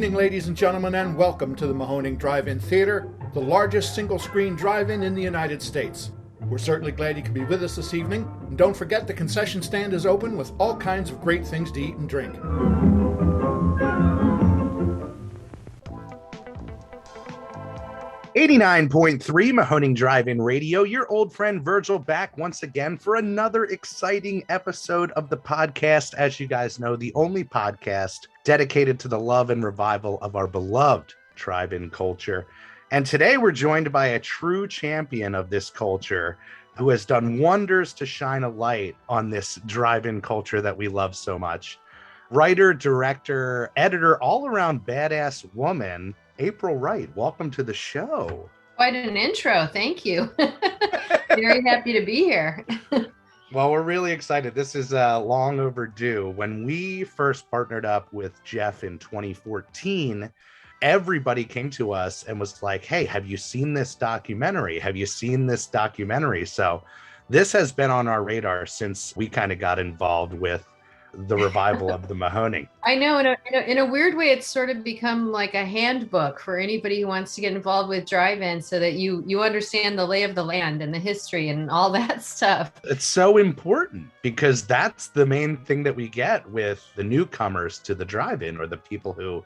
evening, ladies and gentlemen, and welcome to the Mahoning Drive-In Theater, the largest single-screen drive-in in the United States. We're certainly glad you could be with us this evening, and don't forget the concession stand is open with all kinds of great things to eat and drink. 89.3 Mahoning Drive-In Radio, your old friend Virgil back once again for another exciting episode of the podcast. As you guys know, the only podcast dedicated to the love and revival of our beloved drive-in culture. And today we're joined by a true champion of this culture who has done wonders to shine a light on this drive-in culture that we love so much. Writer, director, editor, all-around badass woman, April Wright, welcome to the show. Quite an intro. Thank you. Very happy to be here. Well, we're really excited. This is long overdue. When we first partnered up with Jeff in 2014, everybody came to us and was like, hey, have you seen this documentary? Have you seen this documentary? So this has been on our radar since we kind of got involved with the revival of the Mahoning. I know, in a weird way, it's sort of become like a handbook for anybody who wants to get involved with drive-in, so that you understand the lay of the land and the history and all that stuff. It's so important because that's the main thing that we get with the newcomers to the drive-in, or the people who,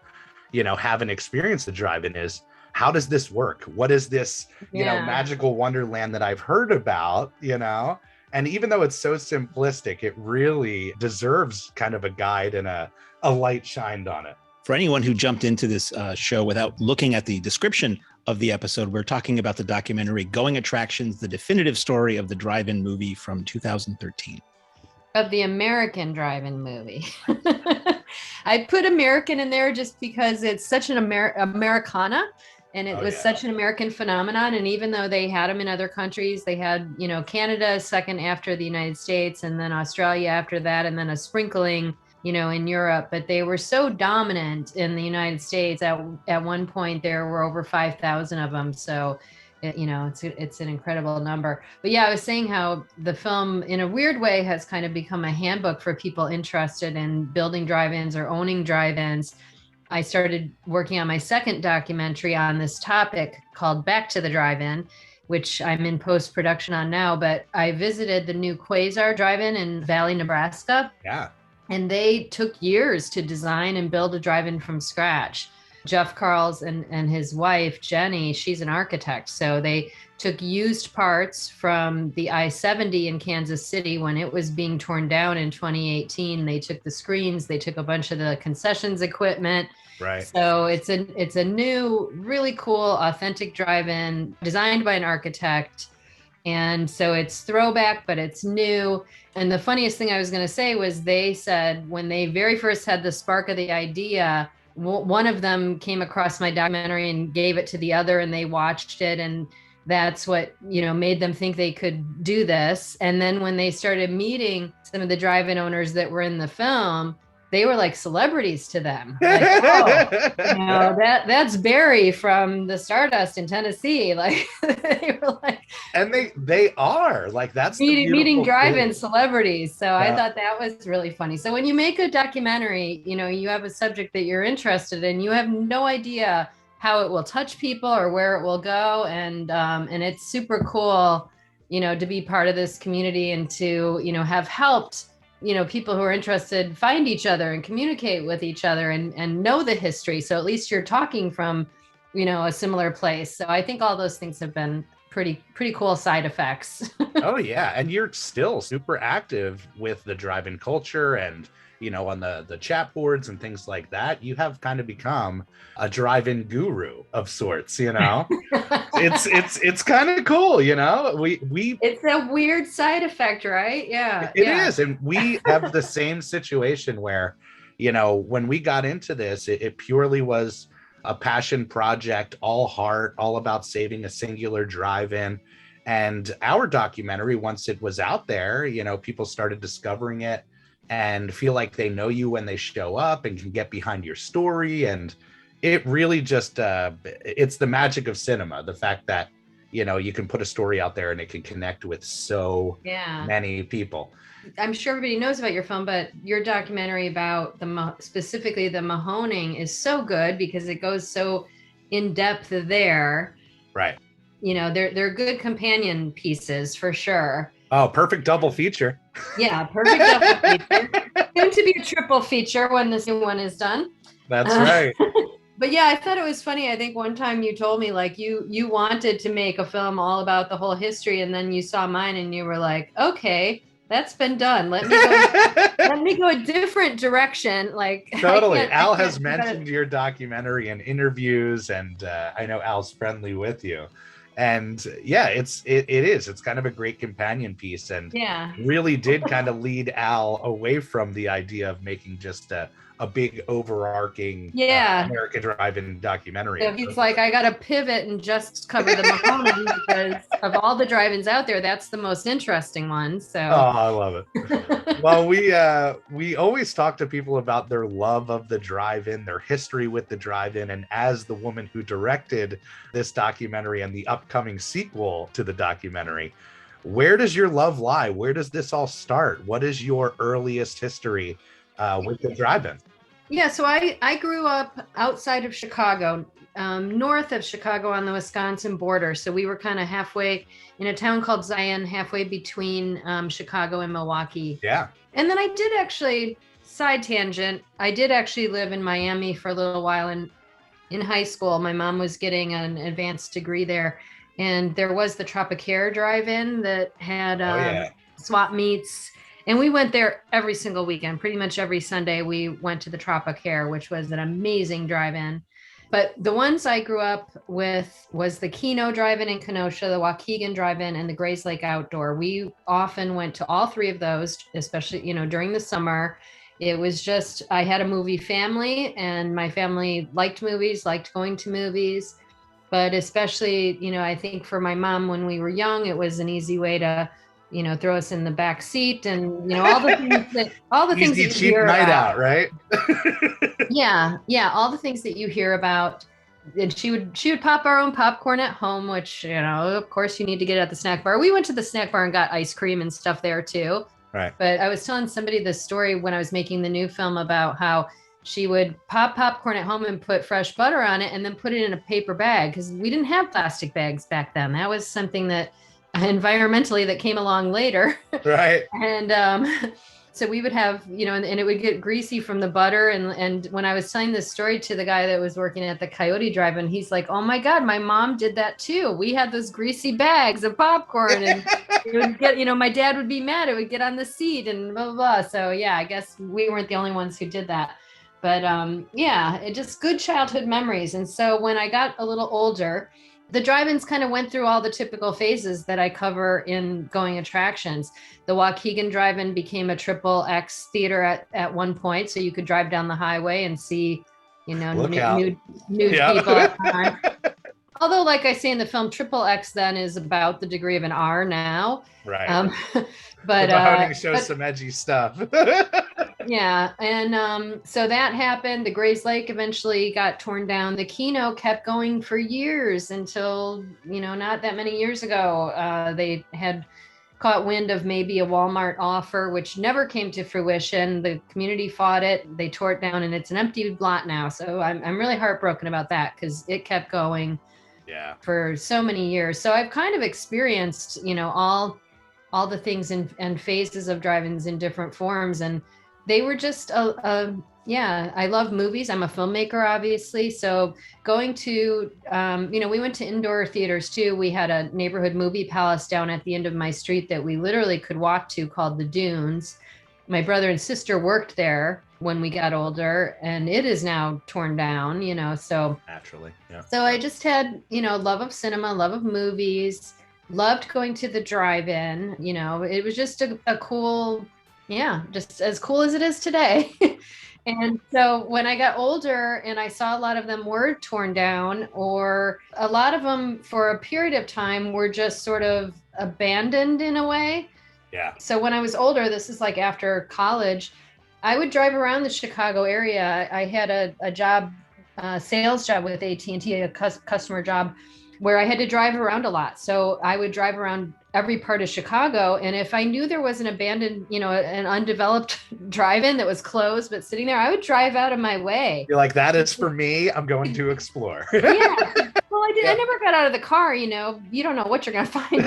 you know, haven't experienced the drive-in, is how does this work? What is this, you know, magical wonderland that I've heard about, you know? And even though it's so simplistic, it really deserves kind of a guide and a light shined on it. For anyone who jumped into this show without looking at the description of the episode, we're talking about the documentary Going Attractions, the definitive story of the drive-in movie from 2013. Of the American drive-in movie. I put American in there just because it's such an Americana. And it was such an American phenomenon. And even though they had them in other countries, they had, you know, Canada second after the United States, and then Australia after that, and then a sprinkling, you know, in Europe. But they were so dominant in the United States. At one point, there were over 5,000 of them. So, you know, it's an incredible number. But yeah, I was saying how the film, in a weird way, has kind of become a handbook for people interested in building drive-ins or owning drive-ins. I started working on my second documentary on this topic called Back to the Drive-In, which I'm in post-production on now. But I visited the new Quasar Drive-In in Valley, Nebraska. Yeah. And they took years to design and build a drive-in from scratch. Jeff Carls and his wife, Jenny, she's an architect. So they took used parts from the I-70 in Kansas City when it was being torn down in 2018. They took the screens, they took a bunch of the concessions equipment. Right. So it's a new, really cool, authentic drive-in designed by an architect. And so it's throwback, but it's new. And the funniest thing I was going to say was, they said when they very first had the spark of the idea, one of them came across my documentary and gave it to the other, and they watched it. And that's what, you know, made them think they could do this. And then when they started meeting some of the drive-in owners that were in the film, they were like celebrities to them. Like, oh, you know, that's Barry from the Stardust in Tennessee. Like, they were like, and they are like, that's meeting drive-in celebrities. So I thought that was really funny. So when you make a documentary, you know, you have a subject that you're interested in, you have no idea how it will touch people or where it will go. And it's super cool, you know, to be part of this community and to, you know, have helped, you know, people who are interested find each other and communicate with each other and know the history. So at least you're talking from, you know, a similar place. So I think all those things have been pretty cool side effects. Oh yeah. And you're still super active with the drive-in culture and, you know, on the chat boards and things like that. You have kind of become a drive-in guru of sorts, you know. it's kind of cool, you know. We it's a weird side effect, right? Yeah. It is. And we have the same situation where, you know, when we got into this, it purely was a passion project, all heart, all about saving a singular drive-in. And our documentary, once it was out there, you know, people started discovering it and feel like they know you when they show up and can get behind your story. And it really just, it's the magic of cinema. The fact that, you can put a story out there and it can connect with so many people. I'm sure everybody knows about your film, but your documentary about specifically the Mahoning is so good because it goes so in depth there. Right. They're good companion pieces for sure. Oh, perfect double feature. Yeah, perfect double feature. Soon to be a triple feature when this new one is done. That's right. But yeah, I thought it was funny. I think one time you told me like you wanted to make a film all about the whole history, and then you saw mine and you were like, okay, that's been done. Let me go a different direction. Like totally. Al has mentioned your documentary in interviews, and I know Al's friendly with you. And yeah, it's kind of a great companion piece, and really did kind of lead Al away from the idea of making just a big overarching American drive-in documentary. So he's like, I got to pivot and just cover the Mahoning because of all the drive-ins out there, that's the most interesting one. So I love it. Well, we always talk to people about their love of the drive-in, their history with the drive-in, and as the woman who directed this documentary and the upcoming sequel to the documentary, where does your love lie? Where does this all start? What is your earliest history with the drive-in? Yeah, so I grew up outside of Chicago, north of Chicago on the Wisconsin border. So we were kind of halfway in a town called Zion, halfway between Chicago and Milwaukee. Yeah. And then I did actually, side tangent, I did actually live in Miami for a little while in high school. My mom was getting an advanced degree there. And there was the Tropicare drive-in that had swap meets. And we went there every single weekend. Pretty much every Sunday we went to the Tropicare, which was an amazing drive-in. But the ones I grew up with was the Keno drive-in in Kenosha, the Waukegan drive-in, and the Grays Lake Outdoor. We often went to all three of those, especially, during the summer. It was just, I had a movie family, and my family liked movies, liked going to movies. But especially, I think for my mom, when we were young, it was an easy way to throw us in the back seat, and all the things that you hear night about. Out, right? yeah, all the things that you hear about. And she would pop our own popcorn at home, which of course you need to get at the snack bar. We went to the snack bar and got ice cream and stuff there too. Right. But I was telling somebody this story when I was making the new film about how she would pop popcorn at home and put fresh butter on it, and then put it in a paper bag because we didn't have plastic bags back then. That was something that environmentally that came along later. Right. And so we would have, and it would get greasy from the butter. And when I was telling this story to the guy that was working at the Coyote Drive-In, he's like, oh my God, my mom did that too. We had those greasy bags of popcorn, and it would get, my dad would be mad. It would get on the seat and blah, blah, blah. So yeah, I guess we weren't the only ones who did that. But it just good childhood memories. And so when I got a little older, the drive-ins kind of went through all the typical phases that I cover in Going Attractions. The Waukegan Drive-In became a triple X theater at one point, so you could drive down the highway and see, nude people at the time. Although, like I say in the film, triple X then is about the degree of an R now. Right. But Mahoning shows some edgy stuff. Yeah. And so that happened. The Grays Lake eventually got torn down. The Keno kept going for years until, not that many years ago, they had caught wind of maybe a Walmart offer, which never came to fruition. The community fought it. They tore it down, and it's an empty lot now. So I'm really heartbroken about that because it kept going for so many years. So I've kind of experienced, all the things and phases of drive-ins in different forms. And they were just, I love movies. I'm a filmmaker, obviously. So going to, we went to indoor theaters too. We had a neighborhood movie palace down at the end of my street that we literally could walk to called the Dunes. My brother and sister worked there when we got older, and it is now torn down, so. Naturally, yeah. So I just had, love of cinema, love of movies, loved going to the drive-in, it was just a cool, just as cool as it is today. And so when I got older and I saw a lot of them were torn down, or a lot of them for a period of time were just sort of abandoned in a way. Yeah. So when I was older, this is like after college, I would drive around the Chicago area. I had a job, sales job with AT&T, a customer job, where I had to drive around a lot. So I would drive around every part of Chicago. And if I knew there was an abandoned, an undeveloped drive-in that was closed, but sitting there, I would drive out of my way. You're like, that is for me. I'm going to explore. Yeah. Well, I did. I never got out of the car, you don't know what you're going to find,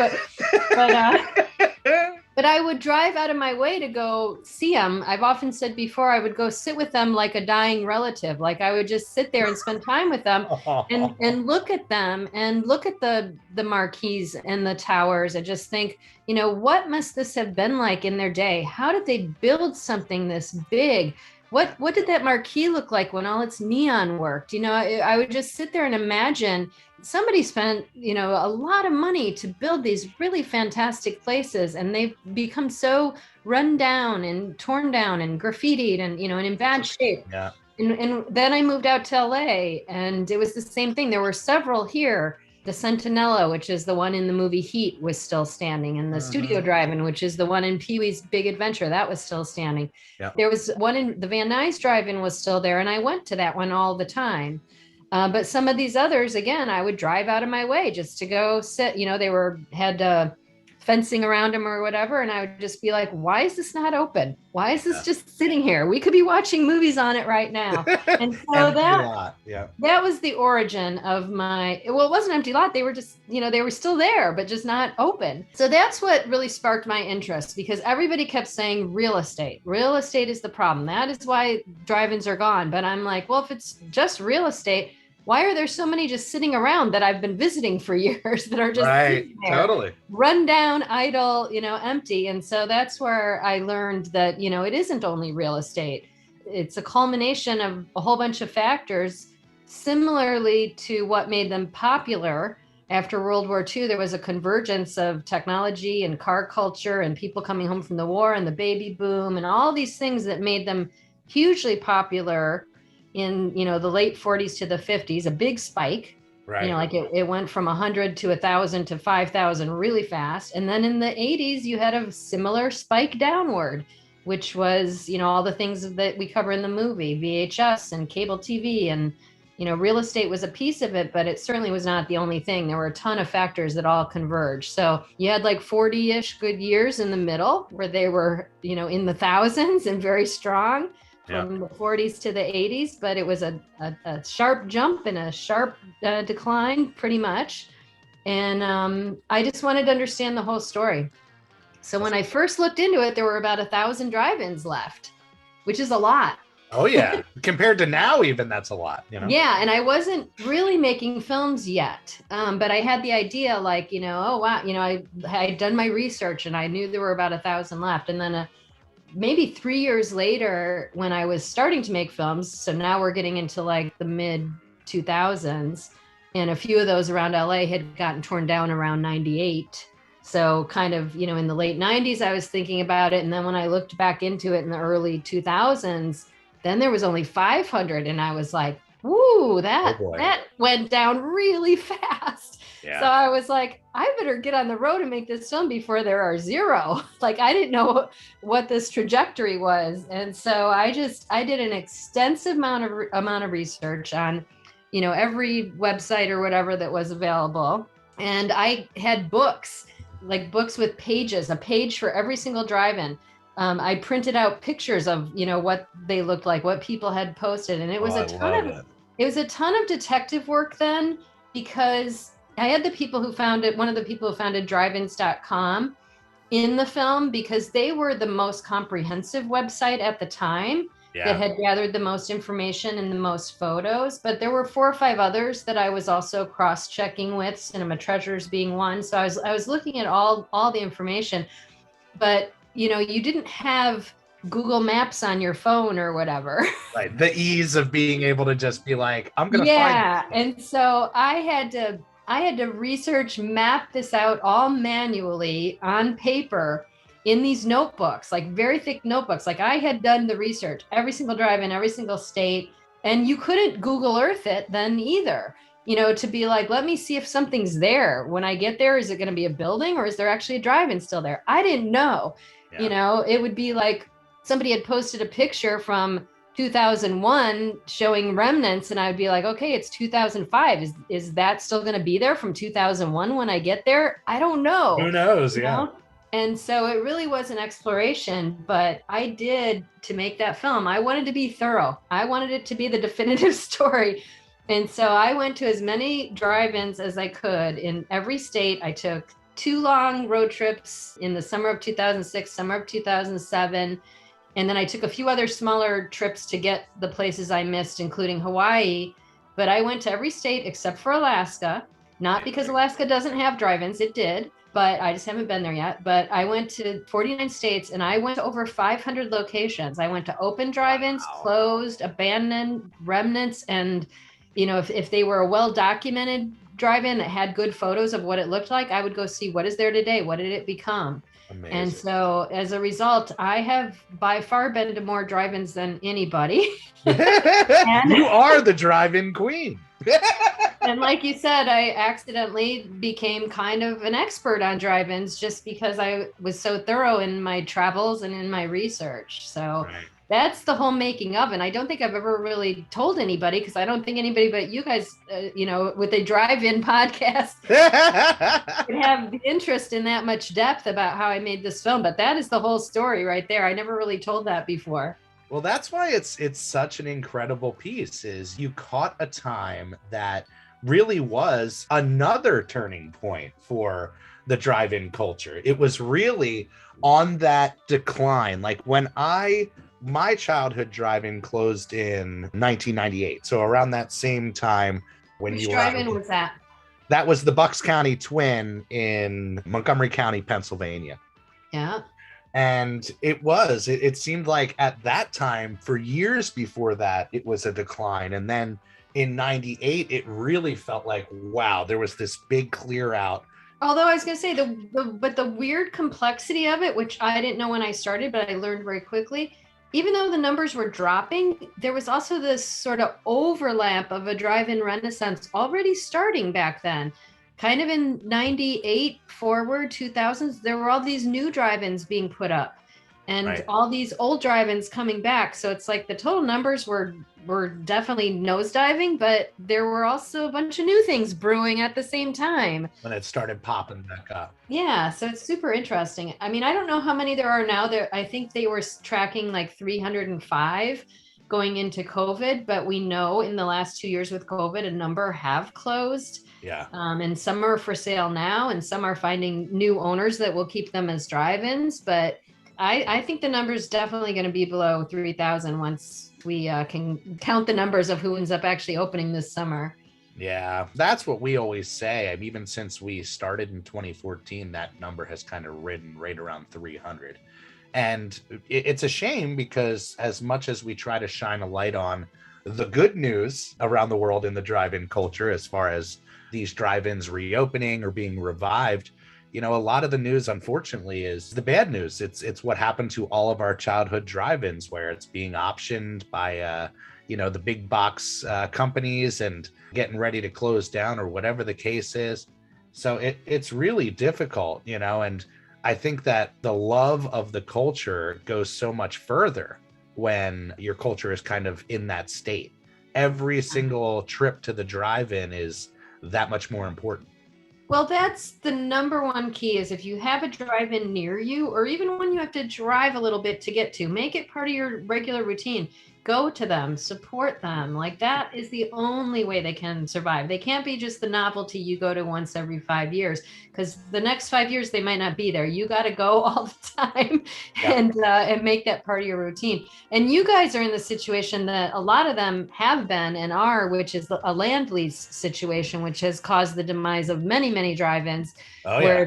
but I would drive out of my way to go see them. I've often said before, I would go sit with them like a dying relative. Like I would just sit there and spend time with them and look at them and look at the marquees and the towers and just think, what must this have been like in their day? How did they build something this big? What did that marquee look like when all its neon worked? I would just sit there and imagine somebody spent, a lot of money to build these really fantastic places, and they've become so run down and torn down and graffitied and, and in bad shape. Yeah. And then I moved out to LA, and it was the same thing. There were several here. The Centinela, which is the one in the movie Heat, was still standing. And the Studio Drive-In, which is the one in Pee-wee's Big Adventure, that was still standing. Yeah. There was one in the Van Nuys Drive-In was still there. And I went to that one all the time. But some of these others, again, I would drive out of my way just to go sit, they had fencing around them or whatever. And I would just be like, why is this not open? Why is this just sitting here? We could be watching movies on it right now. And so that was the origin of it wasn't an empty lot. They were just, they were still there, but just not open. So that's what really sparked my interest, because everybody kept saying real estate. Real estate is the problem. That is why drive-ins are gone. But I'm like, well, if it's just real estate, why are there so many just sitting around that I've been visiting for years that are just sitting there, totally run down, idle, empty? And so that's where I learned that, it isn't only real estate. It's a culmination of a whole bunch of factors, similarly to what made them popular. After World War II, there was a convergence of technology and car culture and people coming home from the war and the baby boom and all these things that made them hugely popular in, the late 40s to the 50s, a big spike, like it went from 100 to 1,000 to 5,000 really fast. And then in the 80s, you had a similar spike downward, which was, all the things that we cover in the movie, VHS and cable TV, and, real estate was a piece of it, but it certainly was not the only thing. There were a ton of factors that all converged. So you had like 40-ish good years in the middle where they were, in the thousands and very strong. From the 40s to the 80s, but it was a sharp jump and a sharp decline pretty much. And I just wanted to understand the whole story. So when I first looked into it, there were about 1,000 drive-ins left, which is a lot. Oh yeah. Compared to now, even that's a lot, Yeah. And I wasn't really making films yet. But I had the idea like, oh wow, I had done my research and I knew there were about 1,000 left. And then maybe 3 years later, when I was starting to make films, so now we're getting into like the mid 2000s, and a few of those around LA had gotten torn down around 98. So kind of, in the late 90s, I was thinking about it. And then when I looked back into it in the early 2000s, then there was only 500. And I was like, woo, that went down really fast. Yeah. So I was like, I better get on the road and make this film before there are zero. Like I didn't know what this trajectory was. And so I did an extensive amount of research on, every website or whatever that was available. And I had books with pages, a page for every single drive-in. I printed out pictures of, what they looked like, what people had posted. And it was it was a ton of detective work then, because I had one of the people who founded driveins.com in the film, because they were the most comprehensive website at the time that had gathered the most information and the most photos. But there were 4 or 5 others that I was also cross-checking with, Cinema Treasures being one. So I was looking at all the information, but you didn't have Google Maps on your phone or whatever. Right. The ease of being able to just be like, I'm going to find it. And so I had to research, map this out all manually on paper in these notebooks, like very thick notebooks. Like I had done the research, every single drive-in, every single state, and you couldn't Google Earth it then either, to be like, let me see if something's there. When I get there, is it going to be a building or is there actually a drive-in still there? I didn't know. Yeah. It would be like somebody had posted a picture from 2001 showing remnants, and I would be like, okay, it's 2005. Is that still going to be there from 2001 when I get there? I don't know. Who knows? You Yeah. know? And so it really was an exploration, but I did, to make that film, I wanted to be thorough. I wanted it to be the definitive story. And so I went to as many drive-ins as I could in every state. I took 2 long road trips in the summer of 2006, summer of 2007. And then I took a few other smaller trips to get the places I missed, including Hawaii. But I went to every state except for Alaska, not because Alaska doesn't have drive-ins, it did, but I just haven't been there yet. But I went to 49 states, and I went to over 500 locations. I went to open drive-ins, closed, abandoned, remnants, and if they were a well-documented drive-in that had good photos of what it looked like, I would go see what is there today, what did it become. Amazing. And so as a result, I have by far been to more drive-ins than anybody. You are the drive-in queen. And like you said, I accidentally became kind of an expert on drive-ins just because I was so thorough in my travels and in my research. So that's the whole making of. And I don't think I've ever really told anybody, because I don't think anybody but you guys, with a drive-in podcast could have the interest in that much depth about how I made this film. But that is the whole story right there. I never really told that before. Well, that's why it's such an incredible piece, is you caught a time that really was another turning point for the drive-in culture. It was really on that decline. Like when my childhood drive-in closed in 1998. So around that same time when Which you were drive-in was that? That was the Bucks County Twin in Montgomery County, Pennsylvania. Yeah. And it seemed like at that time, for years before that, it was a decline. And then in 98, it really felt like, wow, there was this big clear out. Although I was going to say the weird complexity of it, which I didn't know when I started, but I learned very quickly, even though the numbers were dropping, there was also this sort of overlap of a drive-in renaissance already starting back then. Kind of in 98 forward, 2000s, there were all these new drive-ins being put up and all these old drive-ins coming back. So it's like the total numbers were definitely nosediving, but there were also a bunch of new things brewing at the same time. When it started popping back up. Yeah, so it's super interesting. I mean, I don't know how many there are now. I think they were tracking like 305 going into COVID, but we know in the last 2 years with COVID, a number have closed. Yeah. And some are for sale now, and some are finding new owners that will keep them as drive-ins. But I think the number is definitely going to be below 3,000 once we can count the numbers of who ends up actually opening this summer. Yeah, that's what we always say. I mean, even since we started in 2014, that number has kind of ridden right around 300. And it's a shame, because as much as we try to shine a light on the good news around the world in the drive-in culture, as far as these drive-ins reopening or being revived, a lot of the news, unfortunately, is the bad news. It's what happened to all of our childhood drive-ins, where it's being optioned by the big box companies and getting ready to close down, or whatever the case is. So it's really difficult, and I think that the love of the culture goes so much further when your culture is kind of in that state. Every single trip to the drive-in is that much more important. Well, that's the number one key, is if you have a drive-in near you, or even when you have to drive a little bit to get to, make it part of your regular routine. Go to them, support them. Like, that is the only way they can survive. They can't be just the novelty you go to once every 5 years, because the next 5 years they might not be there. You got to go all the time and make that part of your routine. And you guys are in the situation that a lot of them have been and are, which is a land lease situation, which has caused the demise of many, many drive-ins. Where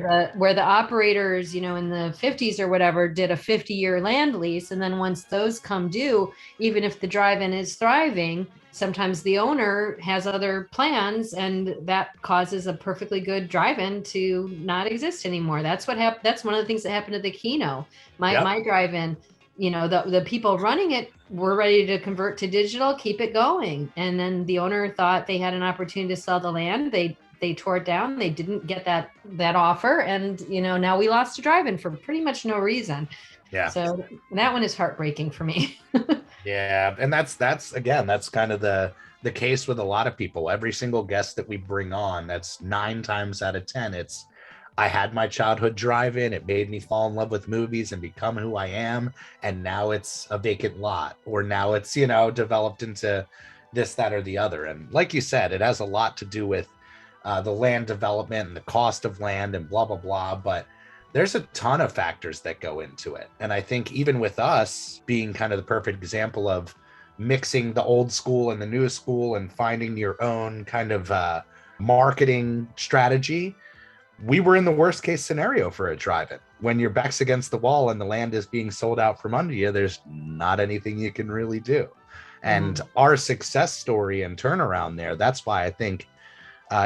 the operators, in the 50s or whatever, did a 50-year land lease. And then once those come due, even if the drive-in is thriving, sometimes the owner has other plans, and that causes a perfectly good drive-in to not exist anymore. That's what happened. That's one of the things that happened at the Kino. My drive-in, the people running it were ready to convert to digital, keep it going. And then the owner thought they had an opportunity to sell the land. They tore it down. They didn't get that offer. And, now we lost a drive-in for pretty much no reason. Yeah. So that one is heartbreaking for me. Yeah, and that's again, that's kind of the case with a lot of people. Every single guest that we bring on, that's 9 times out of 10, it's I had my childhood drive-in, it made me fall in love with movies and become who I am, and now it's a vacant lot, or now it's, you know, developed into this, that, or the other. And like you said, it has a lot to do with the land development and the cost of land and blah, blah, blah. But there's a ton of factors that go into it. And I think even with us being kind of the perfect example of mixing the old school and the new school and finding your own kind of marketing strategy, we were in the worst case scenario for a drive-in. When your back's against the wall and the land is being sold out from under you, there's not anything you can really do. And our success story and turnaround there, that's why I think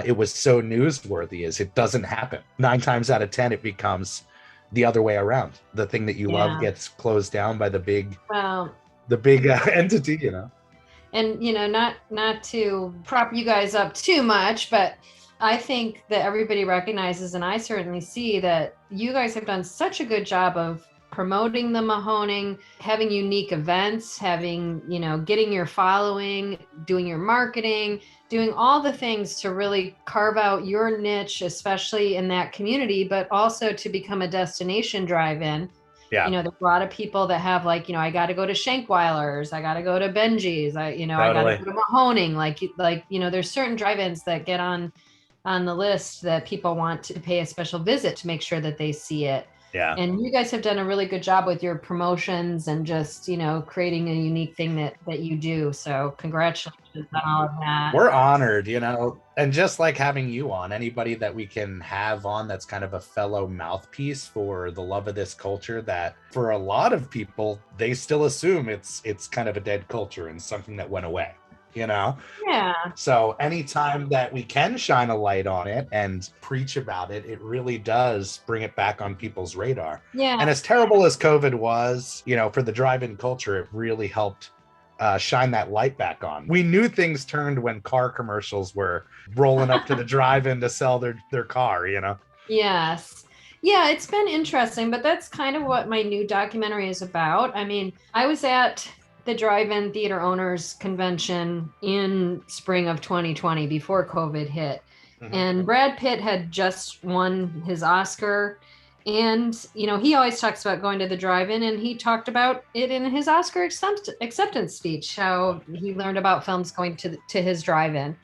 it was so newsworthy, is it doesn't happen. 9 times out of 10, it becomes the other way around. The thing that you love gets closed down by the big, entity, you know. And, you know, not to prop you guys up too much, but I think that everybody recognizes, and I certainly see, that you guys have done such a good job of promoting the Mahoning, having unique events, having, you know, getting your following, doing your marketing, doing all the things to really carve out your niche, especially in that community, but also to become a destination drive-in. Yeah. You know, there's a lot of people that have, like, you know, I got to go to Shankweiler's, I got to go to Benji's, I got to go to Mahoning. Like, you know, there's certain drive-ins that get on the list that people want to pay a special visit to make sure that they see it. Yeah. And you guys have done a really good job with your promotions and just, you know, creating a unique thing that you do. So congratulations on all of that. We're honored, you know, and just like having you on, anybody that we can have on that's kind of a fellow mouthpiece for the love of this culture, that for a lot of people, they still assume it's kind of a dead culture and something that went away. You know? Yeah. So anytime that we can shine a light on it and preach about it, it really does bring it back on people's radar. Yeah. And as terrible as COVID was, you know, for the drive-in culture, it really helped shine that light back on. We knew things turned when car commercials were rolling up to the drive-in to sell their car, you know? Yes. Yeah, it's been interesting, but that's kind of what my new documentary is about. I mean, I was at the Drive-In Theater Owners Convention in spring of 2020 before COVID hit. Mm-hmm. And Brad Pitt had just won his Oscar. And, you know, he always talks about going to the drive-in, and he talked about it in his Oscar acceptance speech, how he learned about films going to his drive-in.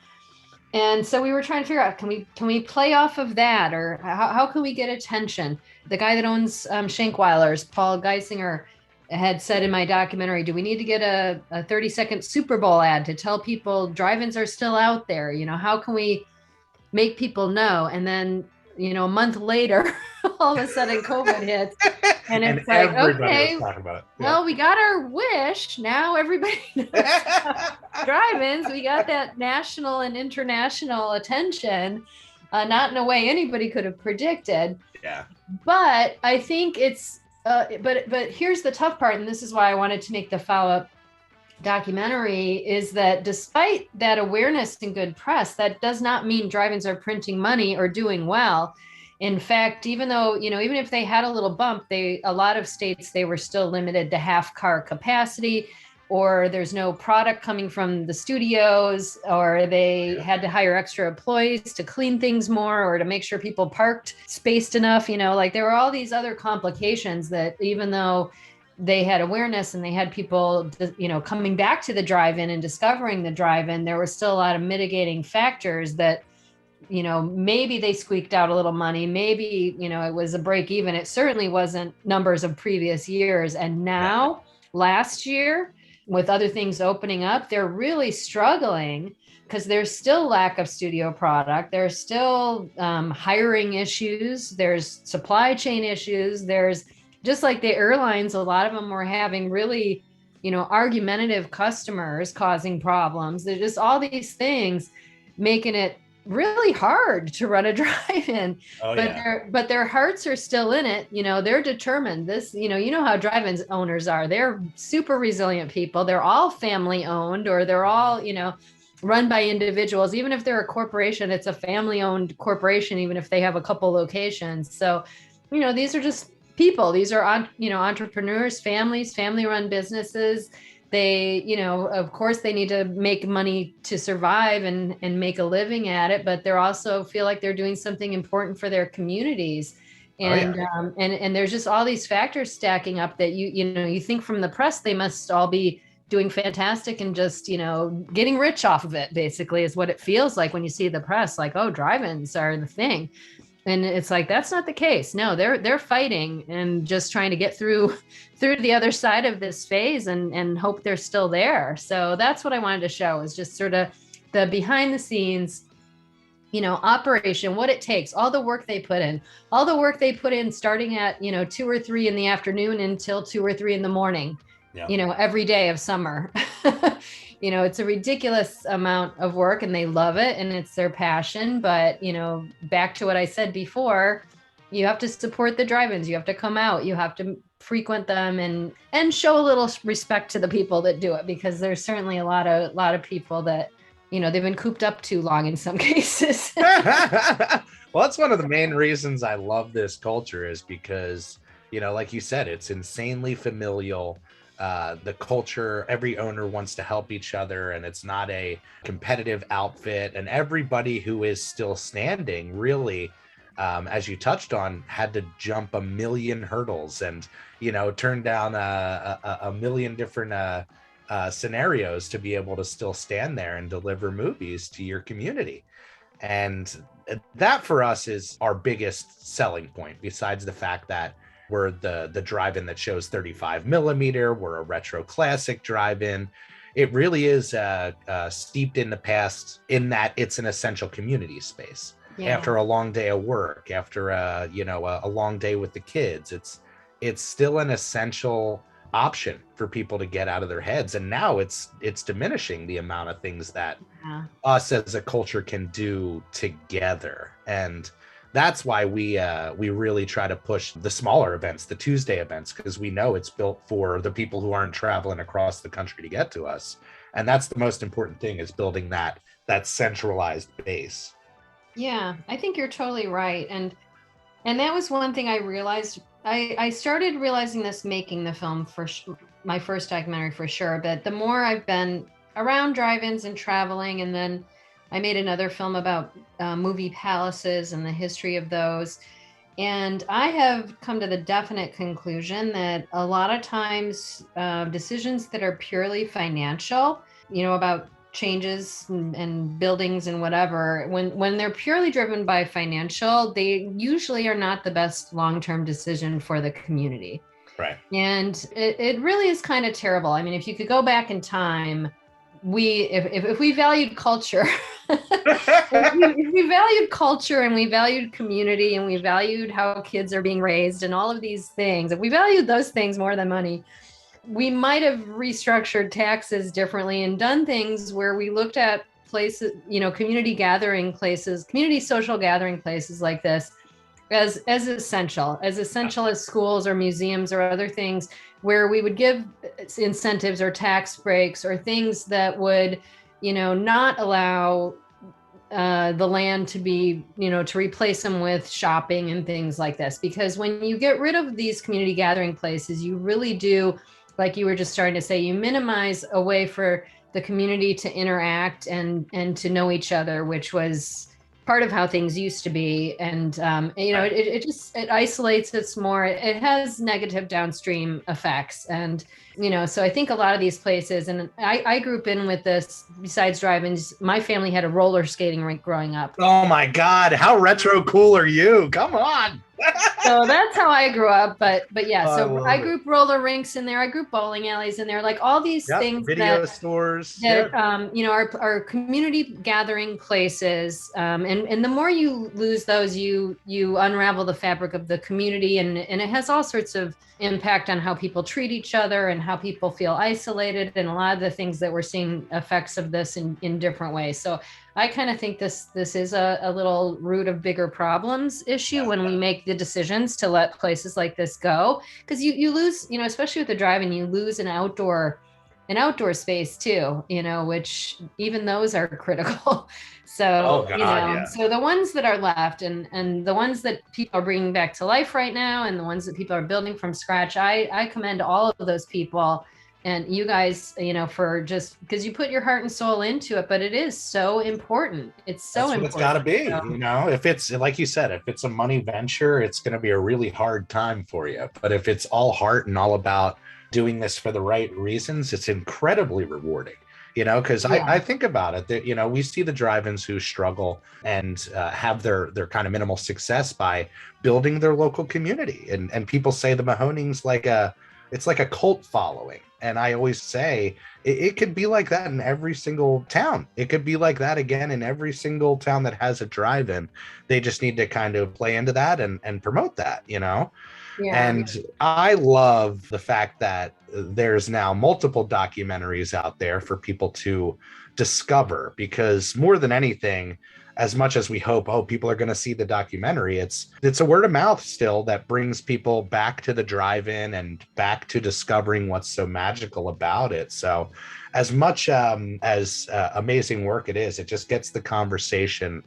And so we were trying to figure out, can we play off of that, or how can we get attention? The guy that owns Shankweiler's, Paul Geisinger, had said in my documentary, do we need to get a 30-second Super Bowl ad to tell people drive-ins are still out there? You know, how can we make people know? And then, you know, a month later, all of a sudden COVID hits, and it's like, okay, well, we got our wish. Now everybody knows drive-ins. We got that national and international attention, not in a way anybody could have predicted. Yeah. But I think it's, but here's the tough part, and this is why I wanted to make the follow-up documentary, is that despite that awareness and good press, that does not mean drive-ins are printing money or doing well. In fact, even though, you know, even if they had a little bump, a lot of states, they were still limited to half car capacity, or there's no product coming from the studios, or they had to hire extra employees to clean things more, or to make sure people parked spaced enough. You know, like there were all these other complications that even though they had awareness and they had people, you know, coming back to the drive-in and discovering the drive-in, there were still a lot of mitigating factors that, you know, maybe they squeaked out a little money. Maybe, you know, it was a break even. It certainly wasn't numbers of previous years. And now, last year, with other things opening up, they're really struggling because there's still lack of studio product. There's still hiring issues. There's supply chain issues. There's, just like the airlines, a lot of them were having really, you know, argumentative customers causing problems. There's just all these things making it really hard to run a drive-in. But their hearts are still in it. You know, they're determined. This, you know how drive-in owners are. They're super resilient people. They're all family owned, or they're all, you know, run by individuals. Even if they're a corporation, it's a family owned corporation, even if they have a couple locations. So, you know, these are just people. These are, you know, entrepreneurs, families, family run businesses They, of course they need to make money to survive and make a living at it, but they're also feel like they're doing something important for their communities. And, and there's just all these factors stacking up that you think from the press, they must all be doing fantastic and just, getting rich off of it, basically, is what it feels like when you see the press, like, oh, drive-ins are the thing. And it's like, that's not the case. No, they're fighting and just trying to get through the other side of this phase and hope they're still there. So that's what I wanted to show, is just sort of the behind the scenes, operation, what it takes, all the work they put in, starting at, 2 or 3 in the afternoon until 2 or 3 in the morning, every day of summer. It's a ridiculous amount of work and they love it and it's their passion. But, back to what I said before, you have to support the drive-ins. You have to come out, you have to frequent them and show a little respect to the people that do it, because there's certainly a lot of people that, they've been cooped up too long in some cases. Well, that's one of the main reasons I love this culture, is because, like you said, it's insanely familial. The culture, every owner wants to help each other, and it's not a competitive outfit, and everybody who is still standing really, as you touched on, had to jump a million hurdles and, turn down a million different scenarios to be able to still stand there and deliver movies to your community. And that for us is our biggest selling point, besides the fact that we're the drive-in that shows 35 millimeter. We're a retro classic drive-in. It really is steeped in the past, in that it's an essential community space. Yeah. After a long day of work, after a long day with the kids, it's still an essential option for people to get out of their heads. And now it's diminishing the amount of things that us as a culture can do together. And that's why we really try to push the smaller events, the Tuesday events, because we know it's built for the people who aren't traveling across the country to get to us. And that's the most important thing, is building that centralized base. Yeah, I think you're totally right. And that was one thing I realized. I started realizing this making the film for my first documentary, for sure. But the more I've been around drive-ins and traveling, and then I made another film about movie palaces and the history of those. And I have come to the definite conclusion that a lot of times decisions that are purely financial, about changes and buildings and whatever, when they're purely driven by financial, they usually are not the best long-term decision for the community. Right. And it really is kind of terrible. I mean, if you could go back in time, if we valued culture, if we valued culture and we valued community and we valued how kids are being raised and all of these things, if we valued those things more than money, we might have restructured taxes differently and done things where we looked at places, community gathering places, community social gathering places like this as essential as schools or museums or other things, where we would give incentives or tax breaks or things that would, not allow the land to be, to replace them with shopping and things like this. Because when you get rid of these community gathering places, you really do, like you were just starting to say, you minimize a way for the community to interact and to know each other, which was part of how things used to be. And, it isolates us more. It has negative downstream effects. And, so I think a lot of these places, and I grew up in with this, besides drive-ins, my family had a roller skating rink growing up. Oh my God. How retro cool are you? Come on. So that's how I grew up. But yeah, so I grew up roller rinks in there. I grew up bowling alleys in there, like all these things, video stores that, are community gathering places. And the more you lose those, you unravel the fabric of the community, and it has all sorts of impact on how people treat each other and how people feel isolated, and a lot of the things that we're seeing effects of this in different ways. So I kind of think this is a little root of bigger problems issue when we make the decisions to let places like this go, because you lose, especially with the drive-in, you lose an outdoor space too, which even those are critical. So, so the ones that are left and the ones that people are bringing back to life right now, and the ones that people are building from scratch, I commend all of those people And you guys, for just because you put your heart and soul into it, but it is so important. It's so important. It's got to be, So, if it's like you said, if it's a money venture, it's going to be a really hard time for you. But if it's all heart and all about doing this for the right reasons, it's incredibly rewarding. Because I think about it that, we see the drive-ins who struggle and have their kind of minimal success by building their local community. And people say the Mahoning's it's like a cult following. And I always say it could be like that in every single town. It could be like that again in every single town that has a drive-in. They just need to kind of play into that and promote that, Yeah. And I love the fact that there's now multiple documentaries out there for people to discover, because more than anything, as much as we hope, people are going to see the documentary, it's a word of mouth still that brings people back to the drive-in and back to discovering what's so magical about it. So as much as amazing work it is, it just gets the conversation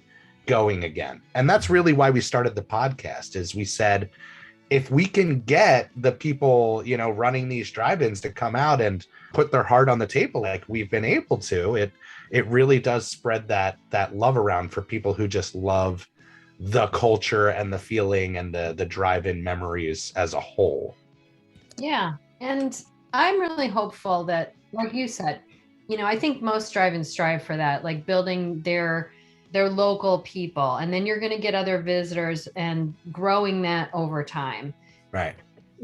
going again. And that's really why we started the podcast, is we said, if we can get the people, running these drive-ins to come out and put their heart on the table like we've been able to, it really does spread that love around for people who just love the culture and the feeling and the drive-in memories as a whole. Yeah. And I'm really hopeful that, like you said, I think most drive-ins strive for that, like building their local people, and then you're going to get other visitors and growing that over time. Right.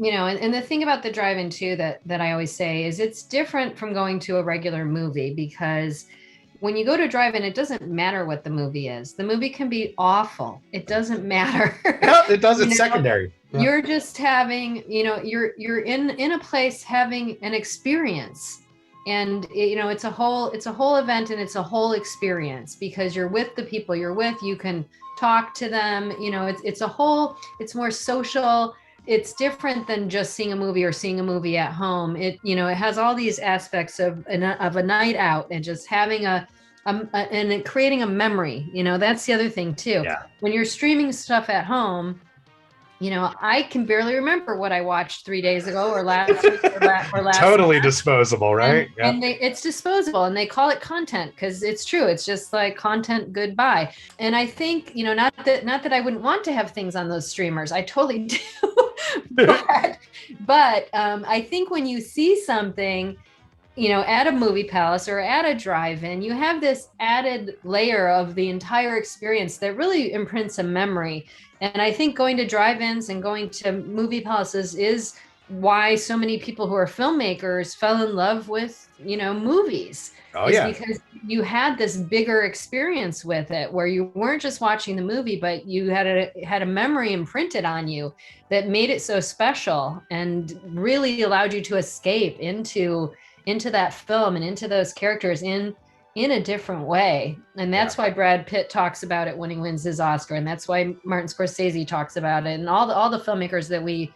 And the thing about the drive-in too, that I always say is it's different from going to a regular movie, because when you go to drive-in, it doesn't matter what the movie is. The movie can be awful. It doesn't matter. No, it does. It's secondary. Yeah. You're just having, you're in a place having an experience. And it's a whole event, and it's a whole experience, because you're with the people you're with. You can talk to them. It's more social. It's different than just seeing a movie or seeing a movie at home. It has all these aspects of a night out, and just having and creating a memory. That's the other thing too. Yeah. When you're streaming stuff at home, I can barely remember what I watched 3 days ago or last week or last totally month. Disposable, right? And it's disposable, and they call it content because it's true. It's just like content, goodbye. And I think, not that I wouldn't want to have things on those streamers. I totally do. but I think when you see something, at a movie palace or at a drive-in, you have this added layer of the entire experience that really imprints a memory. And I think going to drive-ins and going to movie palaces is why so many people who are filmmakers fell in love with, movies. Because you had this bigger experience with it, where you weren't just watching the movie, but you had a memory imprinted on you that made it so special and really allowed you to escape into that film and into those characters in a different way. And that's why Brad Pitt talks about it when he wins his Oscar. And that's why Martin Scorsese talks about it. And all the filmmakers that we,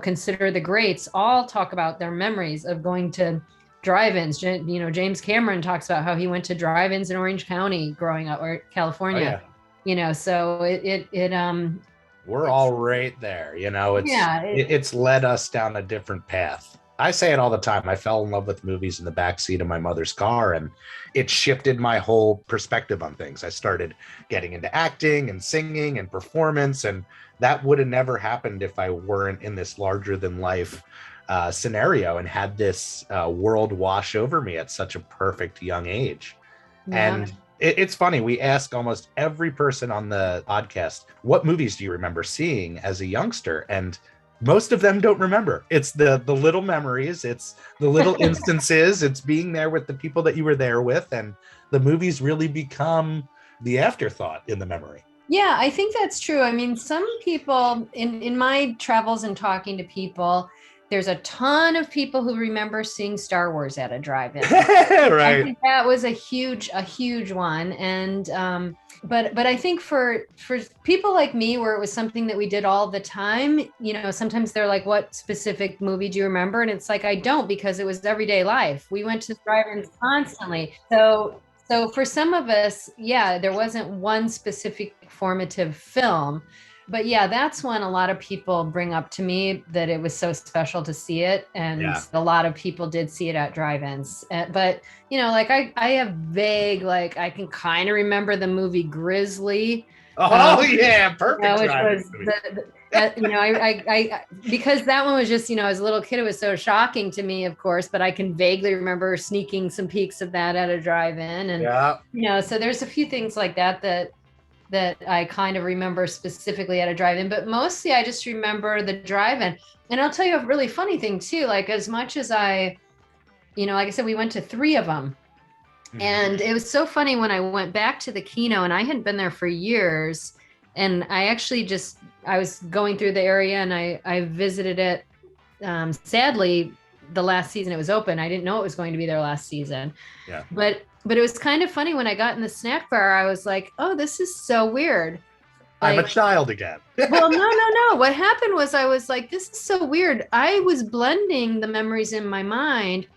consider the greats all talk about their memories of going to drive-ins. James Cameron talks about how he went to drive-ins in Orange County growing up, or California. So we're all right there. It's led us down a different path. I say it all the time. I fell in love with movies in the backseat of my mother's car, and it shifted my whole perspective on things. I started getting into acting and singing and performance, and that would have never happened if I weren't in this larger than life scenario and had this world wash over me at such a perfect young age. Yeah. And it's funny. We ask almost every person on the podcast, what movies do you remember seeing as a youngster? And most of them don't remember. It's the little memories. It's the little instances. It's being there with the people that you were there with. And the movies really become the afterthought in the memory. Yeah, I think that's true. I mean, some people in my travels and talking to people, there's a ton of people who remember seeing Star Wars at a drive-in. Right. I think that was a huge one. And but I think for people like me, where it was something that we did all the time, sometimes they're like, what specific movie do you remember? And it's like, I don't, because it was everyday life. We went to drive-ins constantly. So for some of us, there wasn't one specific formative film. but yeah, that's when a lot of people bring up to me that it was so special to see it. And a lot of people did see it at drive-ins. But, like I have vague, like I can kind of remember the movie Grizzly. Yeah. Perfect. Which was I because that one was just, as a little kid, it was so shocking to me, of course, but I can vaguely remember sneaking some peeks of that at a drive-in. And, so there's a few things like that I kind of remember specifically at a drive-in, but mostly I just remember the drive-in. And I'll tell you a really funny thing too, like as much as like I said, we went to 3 of them. And it was so funny when I went back to the Kino, and I hadn't been there for years. And I actually I was going through the area and I visited it. Sadly, the last season it was open. I didn't know it was going to be their last season. Yeah. But it was kind of funny when I got in the snack bar, I was like, oh, this is so weird. Like, I'm a child again. Well, no. What happened was I was like, this is so weird. I was blending the memories in my mind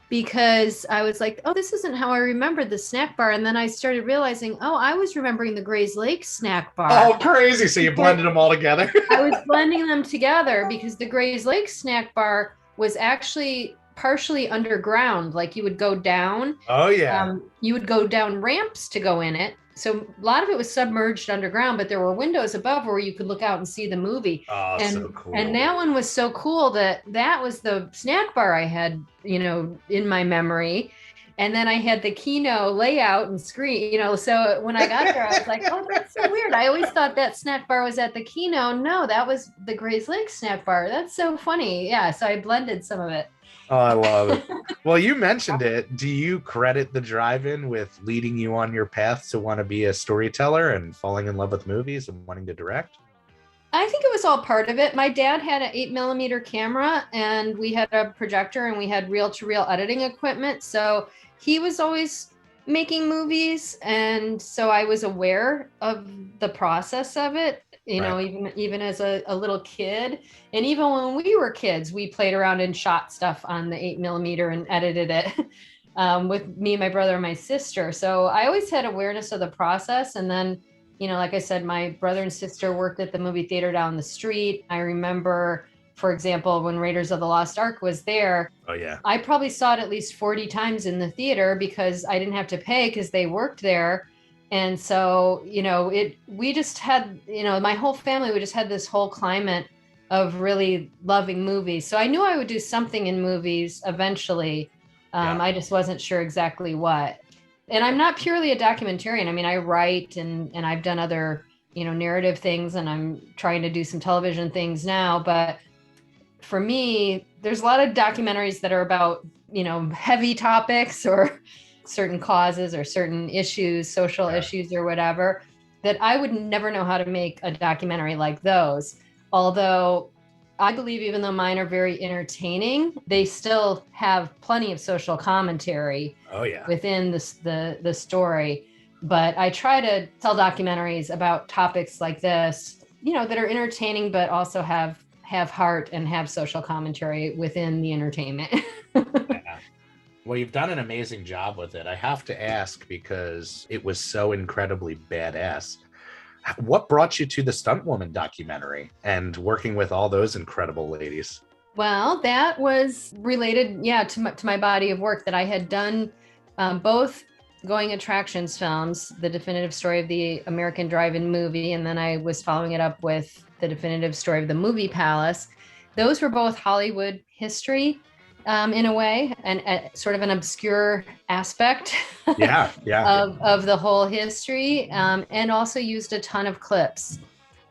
because I was like, oh, this isn't how I remembered the snack bar. And then I started realizing, oh, I was remembering the Gray's Lake snack bar. Oh, crazy. So you blended them all together. I was blending them together because the Gray's Lake snack bar was actually partially underground. Like you would go down. Oh, yeah. You would go down ramps to go in it. So a lot of it was submerged underground, but there were windows above where you could look out and see the movie. Oh, so cool. And that one was so cool that was the snack bar I had, in my memory. And then I had the Kino layout and screen, so when I got there, I was like, oh, that's so weird. I always thought that snack bar was at the Kino. No, that was the Gray's Lake snack bar. That's so funny. Yeah. So I blended some of it. Oh, I love it. Well, you mentioned it. Do you credit the drive-in with leading you on your path to want to be a storyteller and falling in love with movies and wanting to direct? I think it was all part of it. My dad had an 8mm camera and we had a projector and we had reel-to-reel editing equipment. So he was always making movies. And so I was aware of the process of it. Even as a little kid. And even when we were kids, we played around and shot stuff on the 8mm and edited it with me, my brother, and my sister. So I always had awareness of the process. And then, like I said, my brother and sister worked at the movie theater down the street. I remember, for example, when Raiders of the Lost Ark was there. Oh, yeah. I probably saw it at least 40 times in the theater because I didn't have to pay because they worked there. And so, we just had, my whole family, we just had this whole climate of really loving movies. So I knew I would do something in movies eventually. I just wasn't sure exactly what. And I'm not purely a documentarian. I mean, I write and I've done other, narrative things, and I'm trying to do some television things now. But for me, there's a lot of documentaries that are about, heavy topics or certain causes or certain issues, social issues or whatever, that I would never know how to make a documentary like those. Although I believe even though mine are very entertaining, they still have plenty of social commentary within the story. But I try to tell documentaries about topics like this, that are entertaining, but also have heart and have social commentary within the entertainment. Well, you've done an amazing job with it. I have to ask because it was so incredibly badass. What brought you to the STUNTWOMEN documentary and working with all those incredible ladies? Well, that was related, to my body of work that I had done, both Going Attractions films, the definitive story of the American drive-in movie, and then I was following it up with the definitive story of the Movie Palace. Those were both Hollywood history. In a way, and sort of an obscure aspect of the whole history, and also used a ton of clips.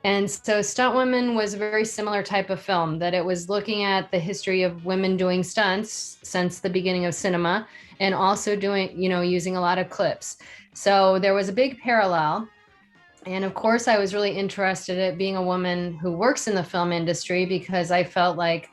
And so STUNTWOMEN was a very similar type of film, that it was looking at the history of women doing stunts since the beginning of cinema, and also doing, using a lot of clips. So there was a big parallel. And of course, I was really interested in being a woman who works in the film industry, because I felt like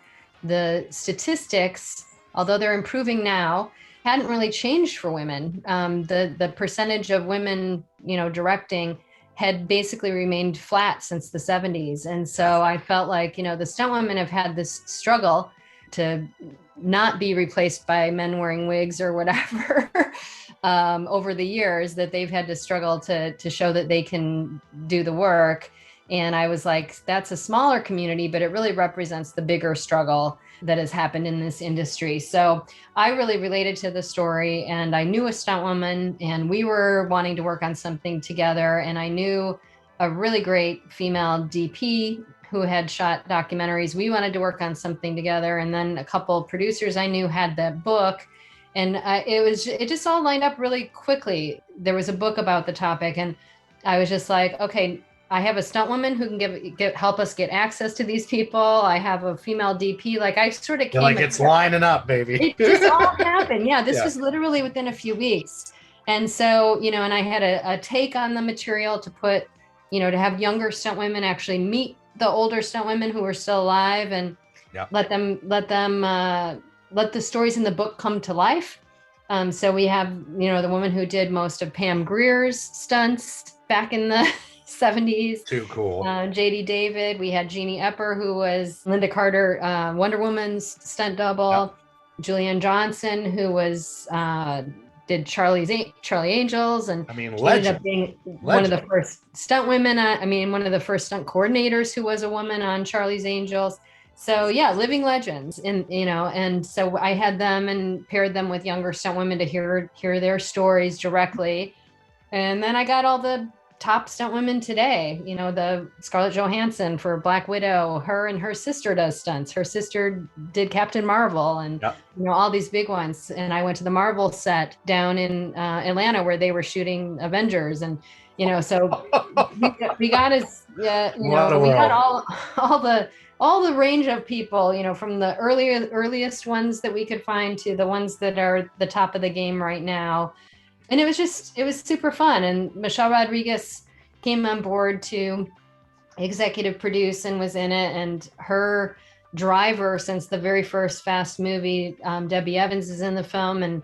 the statistics, although they're improving now, hadn't really changed for women. The percentage of women, directing had basically remained flat since the 70s. And so I felt like, the STUNTWOMEN have had this struggle to not be replaced by men wearing wigs or whatever over the years, that they've had to struggle to show that they can do the work. And I was like, that's a smaller community, but it really represents the bigger struggle that has happened in this industry. So I really related to the story, and I knew a stunt woman, and we were wanting to work on something together. And I knew a really great female DP who had shot documentaries. We wanted to work on something together. And then a couple of producers I knew had that book. And it just all lined up really quickly. There was a book about the topic, and I was just like, okay, I have a stunt woman who can help us get access to these people. I have a female DP. Like I sort of came like it's lining up, baby. It just all happened. Yeah, this was literally within a few weeks. And so, and I had a take on the material to put, to have younger stunt women actually meet the older stunt women who were still alive, and let the stories in the book come to life. So we have, the woman who did most of Pam Grier's stunts back in the 70s. Too cool. JD David. We had Jeannie Epper, who was Linda Carter, Wonder Woman's stunt double. Julianne Johnson, who was did Charlie Angels, and she ended up being one of the first stunt women. One of the first stunt coordinators who was a woman on Charlie's Angels. So living legends, and so I had them and paired them with younger stunt women to hear their stories directly. And then I got all the top stunt women today, the Scarlett Johansson for Black Widow, her and her sister does stunts. Her sister did Captain Marvel, and all these big ones. And I went to the Marvel set down in Atlanta where they were shooting Avengers, and so we got we got all the range of people, from the earliest ones that we could find to the ones that are the top of the game right now. And it was super fun. And Michelle Rodriguez came on board to executive produce and was in it. And her driver since the very first Fast movie, Debbie Evans, is in the film. And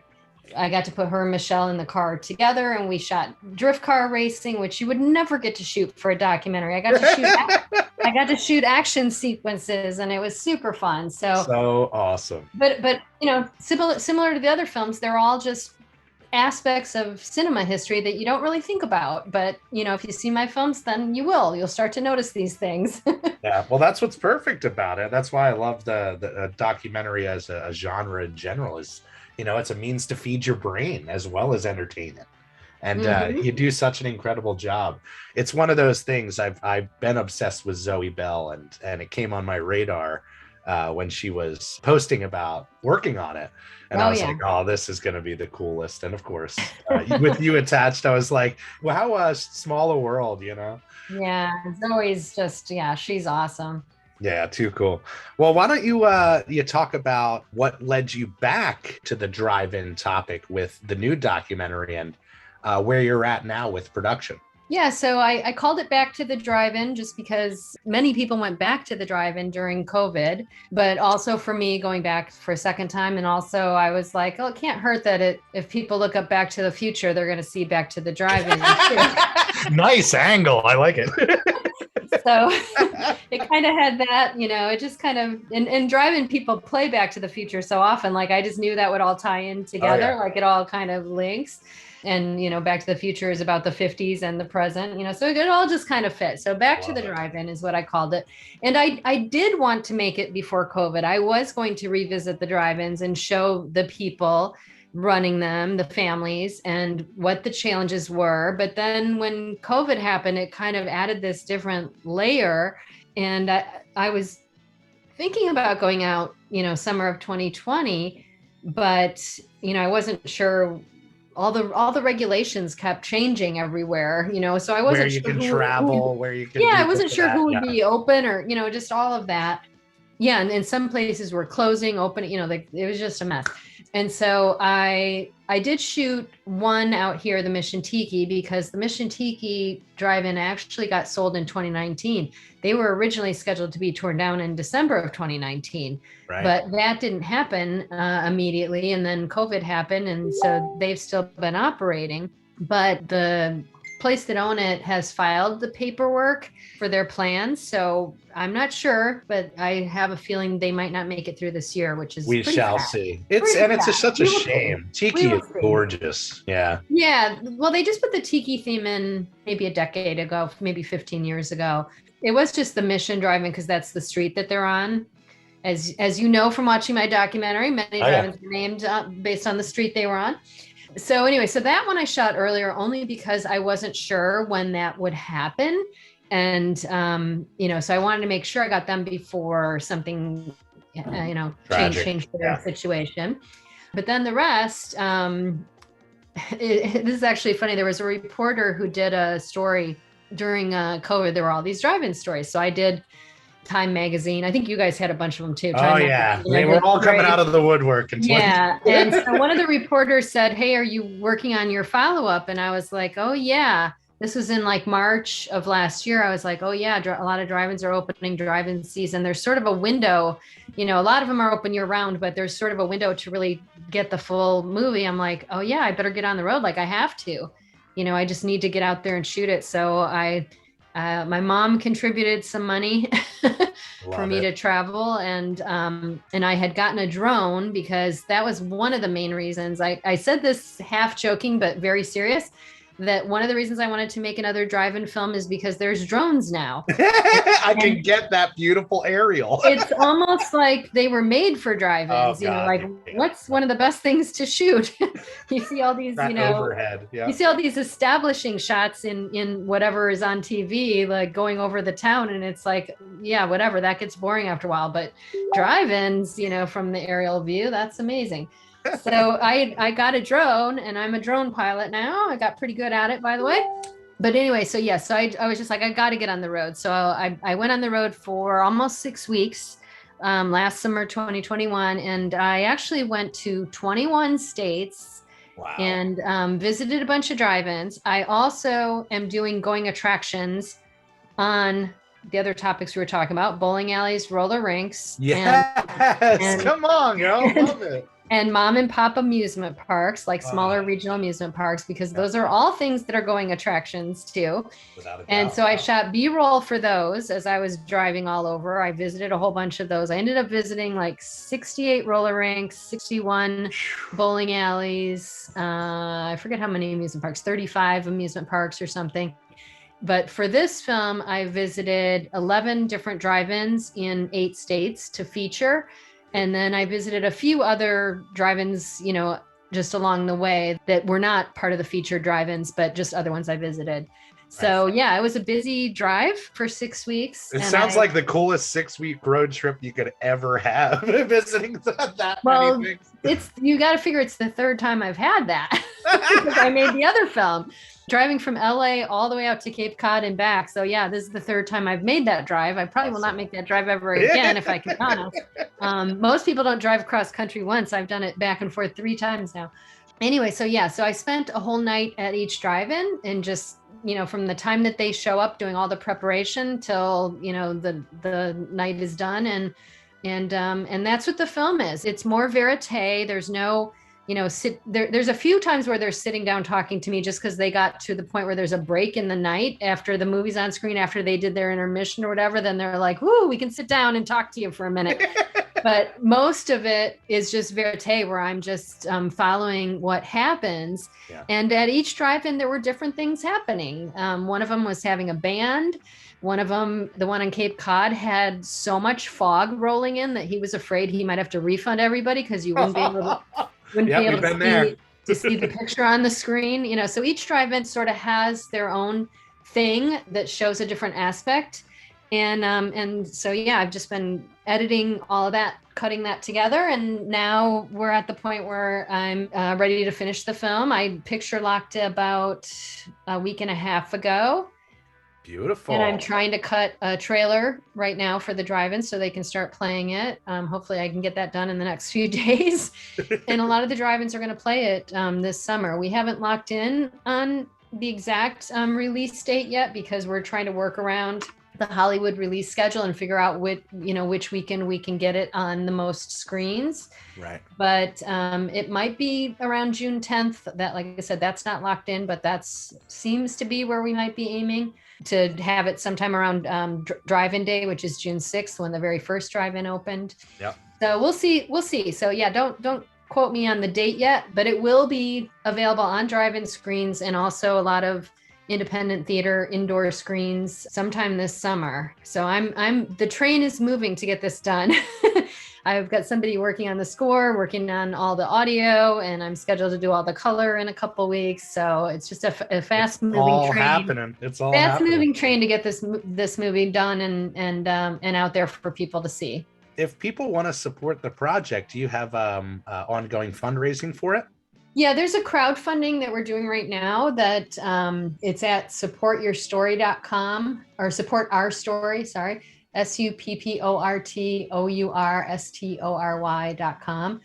I got to put her and Michelle in the car together, and we shot drift car racing, which you would never get to shoot for a documentary. I got to shoot action sequences, and it was super fun. So awesome. But similar to the other films, they're all just aspects of cinema history that you don't really think about. But if you see my films, then you'll start to notice these things. Yeah, well, that's what's perfect about it. That's why I love the documentary as a genre in general. Is it's a means to feed your brain as well as entertain it. And you do such an incredible job. It's one of those things. I've been obsessed with Zoe Bell, and it came on my radar when she was posting about working on it. And I was like, oh, this is going to be the coolest. And of course, with you attached, I was like, well, how small a world, Yeah, Zoe's just, she's awesome. Yeah, too cool. Well, why don't you talk about what led you back to the drive-in topic with the new documentary, and where you're at now with production? Yeah, so I called it back to the drive-in just because many people went back to the drive-in during COVID, but also for me going back for a second time. And also I was like, oh, it can't hurt that if people look up Back to the Future, they're going to see Back to the Drive-In. Nice angle. I like it. So it kind of had that, it just kind of, and drive-in people play Back to the Future so often, like I just knew that would all tie in together, like it all kind of links. And, Back to the Future is about the 50s and the present, so it all just kind of fit. So Back to the Drive-In is what I called it. And I did want to make it before COVID. I was going to revisit the drive-ins and show the people running them, the families, and what the challenges were. But then when COVID happened, it kind of added this different layer. And I was thinking about going out, summer of 2020, but, I wasn't sure. All the regulations kept changing everywhere, so I wasn't where you can travel, where you can. Yeah, I wasn't sure who would be open, or just all of that. Yeah, and some places were closing, opening. It was just a mess. And so I did shoot one out here, the Mission Tiki, because the Mission Tiki drive-in actually got sold in 2019. They were originally scheduled to be torn down in December of 2019, but that didn't happen immediately. And then COVID happened. And so they've still been operating, but the place that own it has filed the paperwork for their plans. So I'm not sure, but I have a feeling they might not make it through this year, which is we shall sad. see. It's such a shame. Tiki is gorgeous. Yeah. Yeah. Well, they just put the tiki theme in maybe a decade ago, maybe 15 years ago. It was just the Mission Drive-In because that's the street that they're on. As you know from watching my documentary, many drive-ins were named based on the street they were on. So anyway, so that one I shot earlier only because I wasn't sure when that would happen. And, so I wanted to make sure I got them before something, changed their situation. But then the rest, this is actually funny. There was a reporter who did a story during COVID. There were all these drive-in stories. So I did Time Magazine. I think you guys had a bunch of them too. Time Magazine. They were all coming out of the woodwork. And so one of the reporters said, "Hey, are you working on your follow-up?" And I was like, "Oh yeah." This was in like March of last year. I was like, "Oh yeah, a lot of drive-ins are opening drive-in season." There's sort of a window, a lot of them are open year round, but there's sort of a window to really get the full movie. I'm like, "Oh yeah, I better get on the road. Like I have to, I just need to get out there and shoot it." So my mom contributed some money for me to travel, and I had gotten a drone because that was one of the main reasons. I said this half joking but very serious, that one of the reasons I wanted to make another drive-in film is because there's drones now. I can get that beautiful aerial. It's almost like they were made for drive-ins. What's one of the best things to shoot? You see all these, overhead. Yeah. You see all these establishing shots in whatever is on TV, like going over the town, and it's like, yeah, whatever, that gets boring after a while. But drive-ins, from the aerial view, that's amazing. So I got a drone, and I'm a drone pilot now. I got pretty good at it, by the way. But anyway, so I was just like, I got to get on the road. So I went on the road for almost 6 weeks last summer, 2021. And I actually went to 21 states. Wow. And visited a bunch of drive-ins. I also am doing going attractions on the other topics we were talking about: bowling alleys, roller rinks. Yes. And come on, girl. Love it. And mom and pop amusement parks, like smaller regional amusement parks, because those are all things that are going attractions too. And so I shot B-roll for those as I was driving all over. I visited a whole bunch of those. I ended up visiting like 68 roller rinks, 61 bowling alleys. I forget how many amusement parks, 35 amusement parks or something. But for this film, I visited 11 different drive-ins in 8 states to feature. And then I visited a few other drive-ins, just along the way that were not part of the featured drive-ins, but just other ones I visited. So yeah, it was a busy drive for 6 weeks. It sounds like the coolest 6-week road trip you could ever have, visiting that many things. You got to figure it's the third time I've had that because I made the other film. Driving from LA all the way out to Cape Cod and back. So yeah, this is the third time I've made that drive. I probably will not make that drive ever again if I can be honest. Most people don't drive cross country once. I've done it back and forth 3 times now. Anyway, so I spent a whole night at each drive-in, and just, from the time that they show up doing all the preparation till, the night is done. And that's what the film is. It's more verite. There's no, there's a few times where they're sitting down talking to me just because they got to the point where there's a break in the night after the movie's on screen, after they did their intermission or whatever. Then they're like, "Whoo, we can sit down and talk to you for a minute." But most of it is just verite, where I'm just following what happens. Yeah. And at each drive-in, there were different things happening. One of them was having a band. One of them, the one on Cape Cod, had so much fog rolling in that he was afraid he might have to refund everybody because you wouldn't be able to see the picture on the screen. So each drive-in sort of has their own thing that shows a different aspect. And so, yeah, I've just been editing all of that, cutting that together. And now we're at the point where I'm ready to finish the film. I picture locked about a week and a half ago. Beautiful. And I'm trying to cut a trailer right now for the drive-in so they can start playing it. Hopefully I can get that done in the next few days. And a lot of the drive-ins are going to play it this summer. We haven't locked in on the exact release date yet because we're trying to work around the Hollywood release schedule and figure out which weekend we can get it on the most screens. Right. But it might be around June 10th. That, like I said, that's not locked in, but seems to be where we might be aiming to have it sometime around drive-in day, which is June 6th, when the very first drive-in opened. Yep. So we'll see. So yeah, don't quote me on the date yet, but it will be available on drive-in screens and also a lot of independent theater indoor screens sometime this summer. So the train is moving to get this done. I've got somebody working on the score, working on all the audio, and I'm scheduled to do all the color in a couple weeks. So it's just a fast moving train. It's all fast happening. Moving train to get this movie done and out there for people to see. If people want to support the project, do you have ongoing fundraising for it? Yeah, there's a crowdfunding that we're doing right now that it's at supportyourstory.com or support our story, sorry, supportyourstory.com.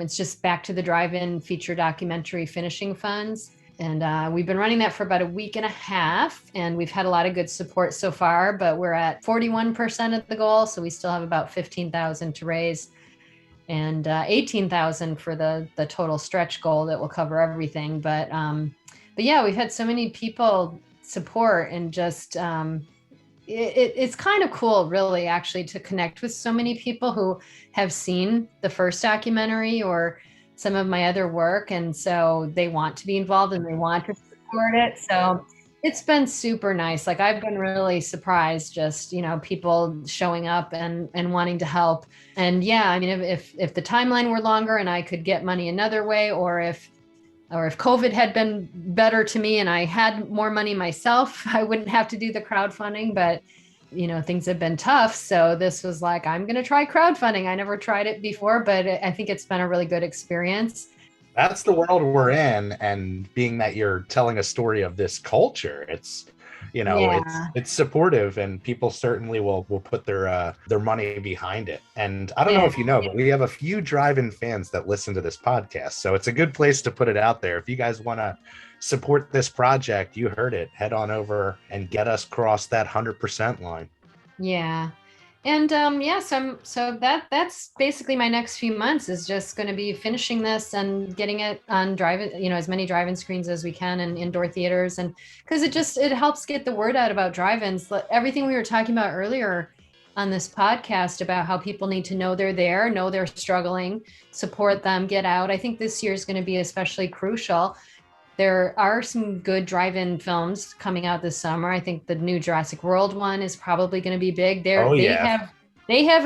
It's just Back to the Drive-In feature documentary finishing funds. And we've been running that for about a week and a half, and we've had a lot of good support so far, but we're at 41% of the goal. So we still have about 15,000 to raise and 18,000 for the total stretch goal that will cover everything. But yeah, we've had so many people support, and just it's kind of cool, really, actually, to connect with so many people who have seen the first documentary or some of my other work, and so they want to be involved and they want to support it. So it's been super nice. Like, I've been really surprised, just, people showing up and wanting to help. And yeah, I mean, if the timeline were longer and I could get money another way, or if COVID had been better to me and I had more money myself, I wouldn't have to do the crowdfunding. But things have been tough. So this was like, I'm going to try crowdfunding. I never tried it before, but I think it's been a really good experience. That's the world we're in. And being that you're telling a story of this culture, it's, it's supportive, and people certainly will put their money behind it. And I don't know if you know, but we have a few drive-in fans that listen to this podcast. So it's a good place to put it out there. If you guys want to support this project, you heard it, head on over and get us across that 100% line. Yeah. And so that's basically my next few months, is just going to be finishing this and getting it on drive-in, as many drive-in screens as we can and indoor theaters. And because it helps get the word out about drive-ins. Everything we were talking about earlier on this podcast about how people need to know they're there, know they're struggling, support them, get out. I think this year is going to be especially crucial. There are some good drive-in films coming out this summer. I think the new Jurassic World one is probably going to be big. They have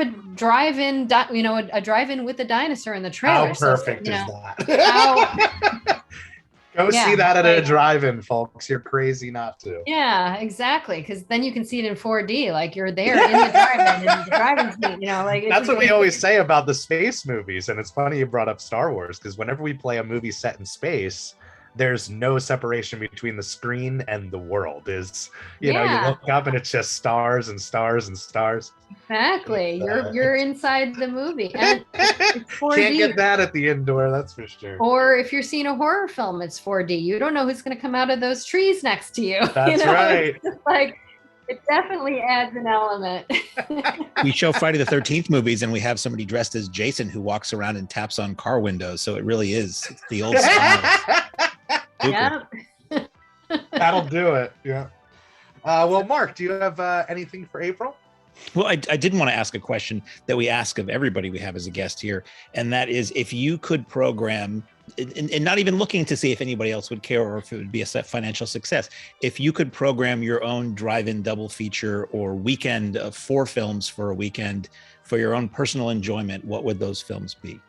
a drive-in, a drive-in with a dinosaur in the trailer. How perfect is that? Go see that at a drive-in, folks. You're crazy not to. Yeah, exactly. Because then you can see it in 4D, like you're there in the drive-in, and the drive-in seat, That's what we always say about the space movies. And it's funny you brought up Star Wars, because whenever we play a movie set in space, there's no separation between the screen and the world. You look up and it's just stars and stars and stars. Exactly. You're inside the movie. And it's 4D. Can't get that at the indoor, that's for sure. Or if you're seeing a horror film, it's 4D. You don't know who's going to come out of those trees next to you. That's right. It's just like, it definitely adds an element. We show Friday the 13th movies, and we have somebody dressed as Jason who walks around and taps on car windows. So it really is the old style. Yeah. That'll do it. Yeah. Well, Mark, do you have anything for April? Well, I did want to ask a question that we ask of everybody we have as a guest here. And that is, if you could program, and not even looking to see if anybody else would care or if it would be a financial success, if you could program your own drive-in double feature or weekend of 4 films for a weekend for your own personal enjoyment, what would those films be?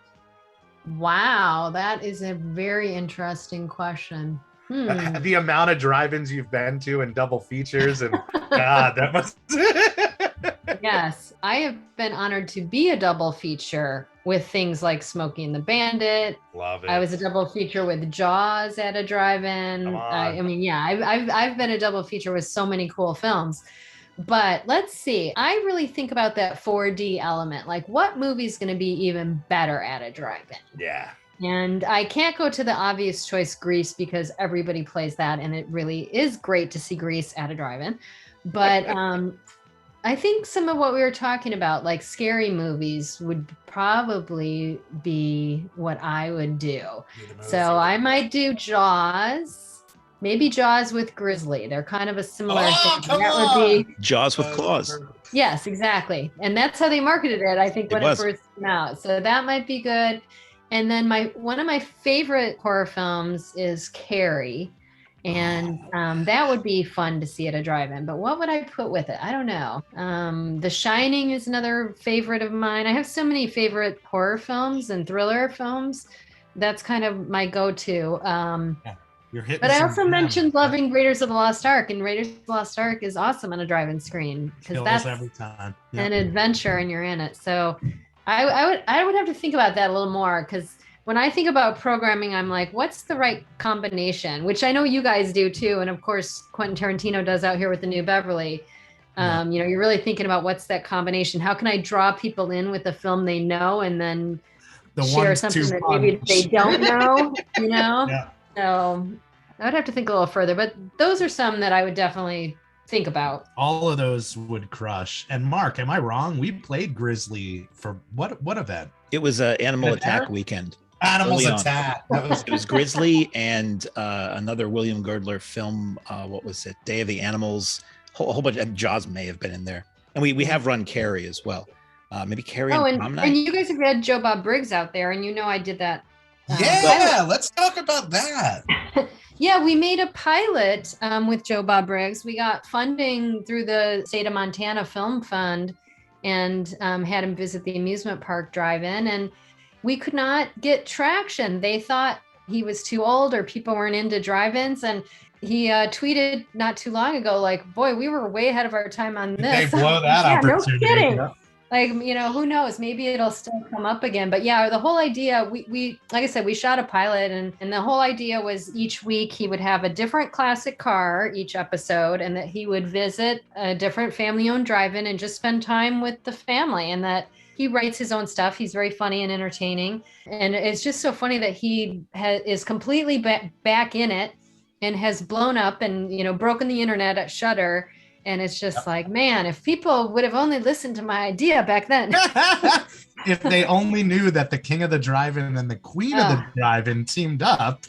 Wow, that is a very interesting question. The amount of drive-ins you've been to and double features, and God, that must. Yes, I have been honored to be a double feature with things like Smokey and the Bandit. Love it. I was a double feature with Jaws at a drive-in. I've been a double feature with so many cool films. But let's see, I really think about that 4D element. Like, what movie is going to be even better at a drive-in? Yeah. And I can't go to the obvious choice, Grease, because everybody plays that, and it really is great to see Grease at a drive-in. But I think some of what we were talking about, like scary movies, would probably be what I would do. So I might do Jaws, maybe Jaws with Grizzly. They're kind of a similar thing. Come That would on! be Jaws with claws. yes, exactly. And that's how they marketed it, I think, when it first came out. So that might be good. And then one of my favorite horror films is Carrie. And that would be fun to see at a drive-in. But what would I put with it? I don't know. The Shining is another favorite of mine. I have so many favorite horror films and thriller films. That's kind of my go-to. You're hitting. But I also mentioned loving Raiders of the Lost Ark, and Raiders of the Lost Ark is awesome on a drive-in screen because that's every time. an adventure and you're in it. So I would have to think about that a little more, because when I think about programming, I'm like, what's the right combination? Which I know you guys do too. And of course, Quentin Tarantino does out here with the New Beverly. You're really thinking about what's that combination? How can I draw people in with a film they know and then share something that maybe they don't know, Yeah. So I would have to think a little further, but those are some that I would definitely think about. All of those would crush. And Mark, am I wrong? We played Grizzly for what event? It was Animal Attack weekend. Animals Attack. It was Grizzly and another William Girdler film. What was it? Day of the Animals. A whole bunch. And Jaws may have been in there. And we have run Carrie as well. Maybe Carrie and Prom Night. And you guys have had Joe Bob Briggs out there, and I did that. Let's talk about that. Yeah, we made a pilot with Joe Bob Briggs. We got funding through the state of Montana Film Fund and had him visit the amusement park drive-in, and we could not get traction. They thought he was too old or people weren't into drive-ins. And he tweeted not too long ago, like, boy, we were way ahead of our time on this. They blow that opportunity. No kidding. Yeah. Like, who knows? Maybe it'll still come up again. But yeah, the whole idea, we like I said, we shot a pilot, and the whole idea was each week he would have a different classic car each episode, and that he would visit a different family-owned drive-in and just spend time with the family, and that he writes his own stuff. He's very funny and entertaining. And it's just so funny that he is completely back in it and has blown up and, broken the internet at Shudder. And it's just like, man, if people would have only listened to my idea back then. If they only knew that the king of the drive-in and the queen of the drive-in teamed up.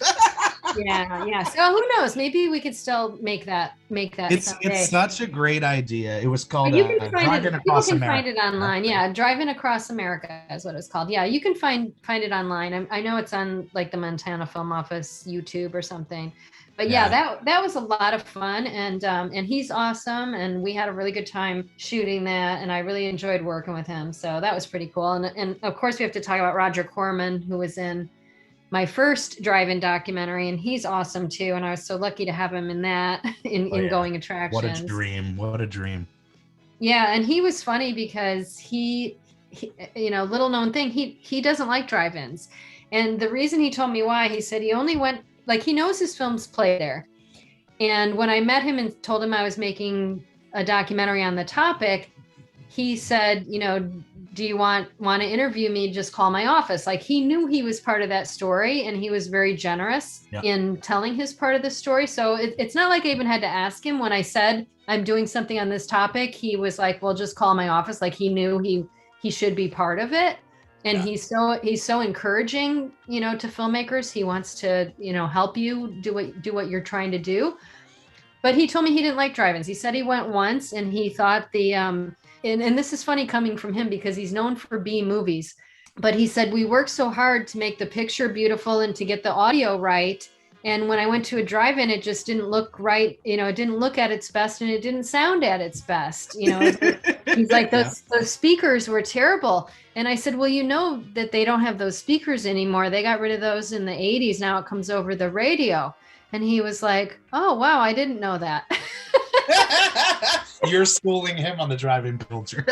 Yeah. So who knows? Maybe we could still make that. It's such a great idea. It was called Driving Across America. Find it online. Yeah, Driving Across America is what it's called. Yeah, you can find it online. I know it's on like the Montana Film Office YouTube or something. But yeah, that was a lot of fun, and he's awesome, and we had a really good time shooting that, and I really enjoyed working with him. So that was pretty cool. And of course we have to talk about Roger Corman, who was in my first drive-in documentary, and he's awesome too. And I was so lucky to have him in that in Going Attractions. What a dream. Yeah, and he was funny because he little known thing, he doesn't like drive-ins. And the reason he told me why, he said he only went, like, he knows his films play there. And when I met him and told him I was making a documentary on the topic, he said, do you want to interview me? Just call my office. Like, he knew he was part of that story, and he was very generous in telling his part of the story. So it's not like I even had to ask him. When I said I'm doing something on this topic, he was like, well, just call my office. Like, he knew he should be part of it. And he's so encouraging, to filmmakers. He wants to, help you do what you're trying to do. But he told me he didn't like drive-ins. He said he went once and he thought and this is funny coming from him because he's known for B movies. But he said, we worked so hard to make the picture beautiful and to get the audio right. And when I went to a drive-in, it just didn't look right. It didn't look at its best and it didn't sound at its best. He's like, those speakers were terrible. And I said, well, that they don't have those speakers anymore. They got rid of those in the 80s. Now it comes over the radio. And he was like, oh, wow, I didn't know that. You're schooling him on the drive-in culture.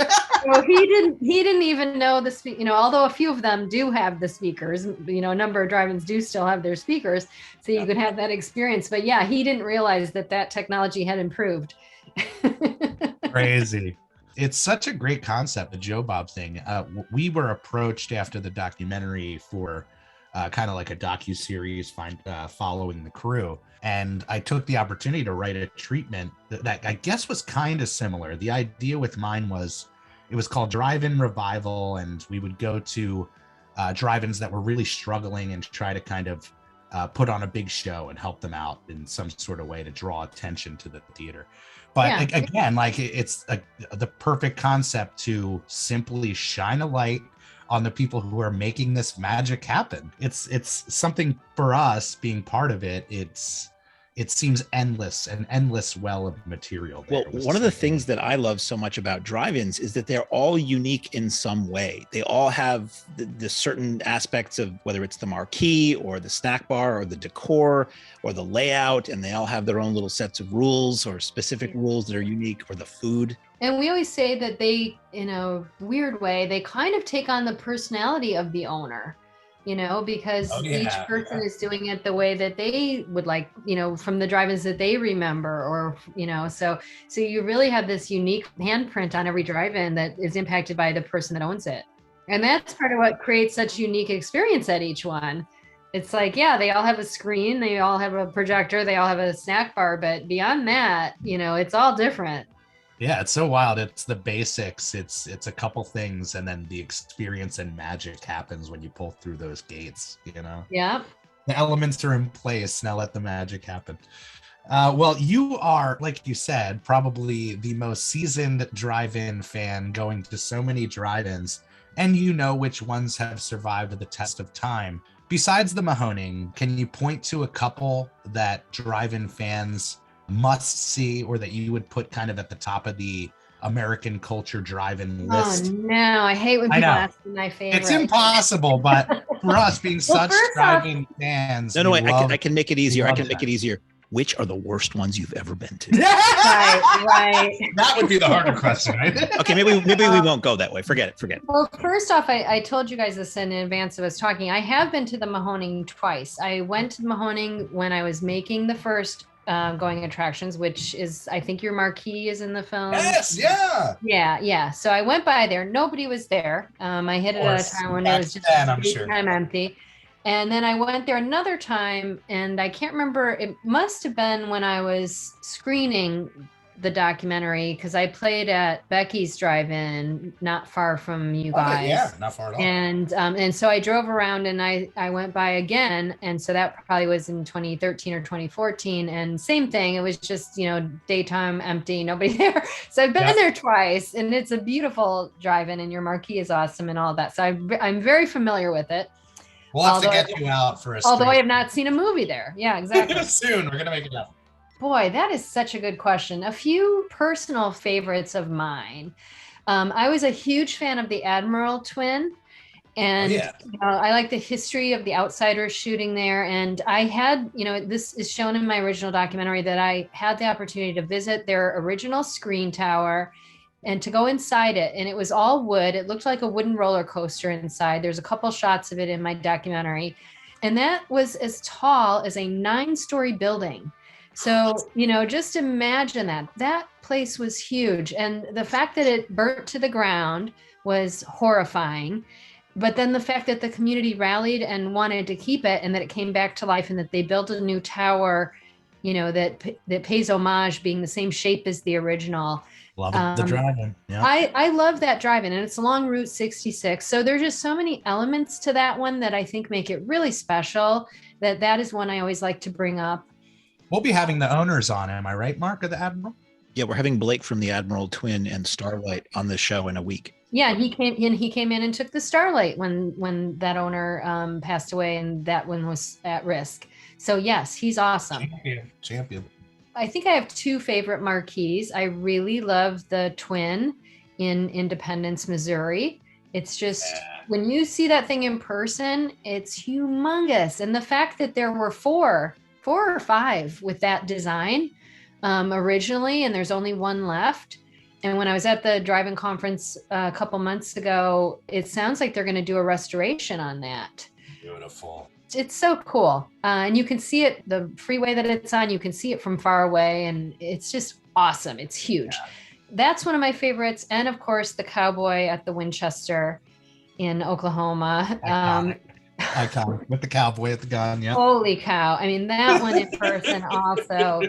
Well, he didn't even know although a few of them do have the speakers, a number of drive-ins do still have their speakers. So you could have that experience. But yeah, he didn't realize that technology had improved. Crazy. It's such a great concept, the Joe Bob thing. We were approached after the documentary for kind of like a docu-series following the crew. And I took the opportunity to write a treatment that I guess was kind of similar. The idea with mine was, it was called Drive-In Revival, and we would go to drive-ins that were really struggling and try to kind of put on a big show and help them out in some sort of way to draw attention to the theater. But again, like it's the perfect concept to simply shine a light on the people who are making this magic happen. It's something for us being part of it. It seems endless, an endless well of material. Well, one of the things that I love so much about drive-ins is that they're all unique in some way. They all have the certain aspects of, whether it's the marquee or the snack bar or the decor or the layout, and they all have their own little sets of rules or specific rules that are unique, or the food. And we always say that they, in a weird way, they kind of take on the personality of the owner, because each person is doing it the way that they would like, from the drive-ins that they remember, or, so you really have this unique handprint on every drive-in that is impacted by the person that owns it. And that's part of what creates such unique experience at each one. It's like, they all have a screen, they all have a projector, they all have a snack bar, but beyond that, it's all different. Yeah, it's so wild. It's the basics. It's a couple things, and then the experience and magic happens when you pull through those gates, Yeah. The elements are in place. Now let the magic happen. Well, you are, like you said, probably the most seasoned drive-in fan, going to so many drive-ins, and you know which ones have survived the test of time. Besides the Mahoning, can you point to a couple that drive-in fans must see, or that you would put kind of at the top of the American culture drive-in list? Oh no, I hate when people ask me my favorite. It's impossible, but for us being such drive-in fans, no, I can make it easier. I can make it easier. Which are the worst ones you've ever been to? Right. That would be the harder question, right? Okay, maybe we won't go that way. Forget it. Well, first off, I told you guys this in advance of us talking. I have been to the Mahoning twice. I went to the Mahoning when I was making the first going attractions, which is, I think your marquee is in the film. Yes, yeah. So I went by there. Nobody was there. I hit it at a time when it was just kind of empty. And then I went there another time, and I can't remember. It must have been when I was screening the documentary, because I played at Becky's Drive-In, not far from you guys. Yeah, not far at all. And so I drove around, and I went by again, and so that probably was in 2013 or 2014, and same thing. It was just daytime, empty, nobody there. So I've been there twice, and it's a beautiful drive-in, and your marquee is awesome and all that. So I'm very familiar with it. We'll have to get you out for a Although I have not seen a movie there. Yeah, exactly. Soon, we're gonna make it happen. Boy, that is such a good question. A few personal favorites of mine. I was a huge fan of the Admiral twin. And I like the history of the Outsiders shooting there. And I had, this is shown in my original documentary, that I had the opportunity to visit their original screen tower and to go inside it. And it was all wood. It looked like a wooden roller coaster inside. There's a couple shots of it in my documentary. And that was as tall as a 9-story building. So, just imagine that place was huge. And the fact that it burnt to the ground was horrifying. But then the fact that the community rallied and wanted to keep it, and that it came back to life, and that they built a new tower, that pays homage, being the same shape as the original. Love the drive-in. Yeah. I love that drive-in, and it's along Route 66. So there's just so many elements to that one that I think make it really special, that is one I always like to bring up. We'll be having the owners on. Am I right, Mark, of the Admiral? Yeah, we're having Blake from the Admiral Twin and Starlight on the show in a week. Yeah, he came in and took the Starlight when that owner passed away, and that one was at risk. So yes, he's awesome. Champion. I think I have two favorite marquees. I really love the Twin in Independence, Missouri. It's just, when you see that thing in person, it's humongous. And the fact that there were four or five with that design originally, and there's only one left. And when I was at the drive-in conference a couple months ago, it sounds like they're going to do a restoration on that. Beautiful. It's so cool. And you can see it, the freeway that it's on, you can see it from far away, and it's just awesome. It's huge. Yeah. That's one of my favorites. And of course, the cowboy at the Winchester in Oklahoma. Icon with the cowboy at the gun. Yeah. Holy cow. I mean, that one in person also.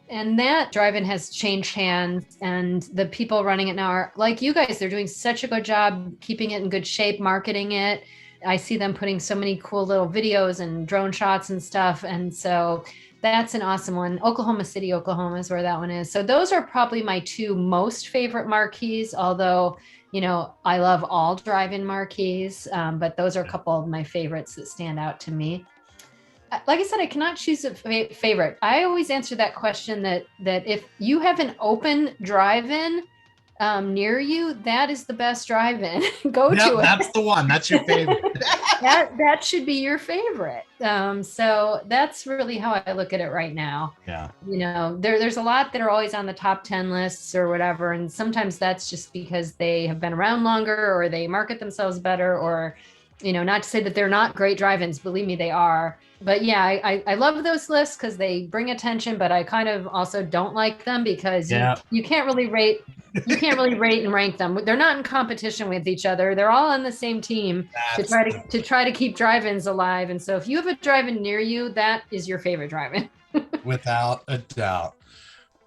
And that drive-in has changed hands, and the people running it now are like you guys. They're doing such a good job keeping it in good shape, marketing it. I see them putting so many cool little videos and drone shots and stuff. And so that's an awesome one. Oklahoma City, Oklahoma is where that one is. So those are probably my two most favorite marquees, although, you know, I love all drive-in marquees, but those are a couple of my favorites that stand out to me. Like I said, I cannot choose a favorite. I always answer that question that if you have an open drive-in near you, that is the best drive-in. Go to it. That's the one. That's your favorite. that should be your favorite. So that's really how I look at it right now. Yeah. You know, there's a lot that are always on the top 10 lists or whatever. And sometimes that's just because they have been around longer or they market themselves better, or, you know, not to say that they're not great drive-ins, believe me, they are. But yeah, I love those lists because they bring attention, but I kind of also don't like them because you can't really rate and rank them. They're not in competition with each other. They're all on the same team to try to keep drive-ins alive. And so if you have a drive-in near you, that is your favorite drive-in. Without a doubt.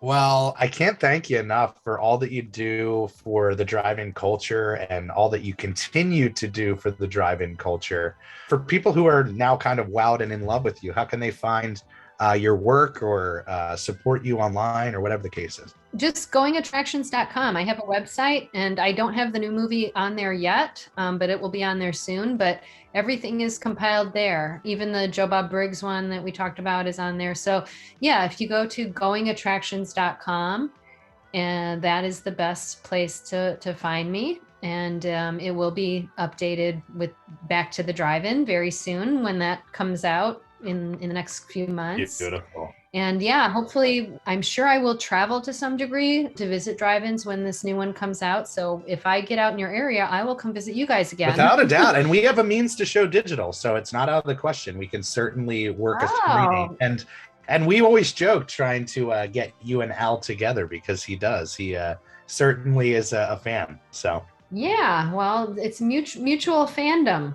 Well, I can't thank you enough for all that you do for the drive-in culture and all that you continue to do for the drive-in culture. For people who are now kind of wowed and in love with you, how can they find your work or support you online or whatever the case is? Just goingattractions.com. I have a website, and I don't have the new movie on there yet, but it will be on there soon. But everything is compiled there. Even the Joe Bob Briggs one that we talked about is on there. So yeah, if you go to goingattractions.com, and that is the best place to find me. And it will be updated with Back to the Drive-In very soon when that comes out in the next few months. Beautiful. And yeah, hopefully, I'm sure I will travel to some degree to visit drive-ins when this new one comes out. So if I get out in your area, I will come visit you guys again. Without a doubt. And we have a means to show digital, so it's not out of the question. We can certainly work a screening. And we always joke trying to get you and Al together because he does. He certainly is a fan. So yeah, well, it's mutual fandom.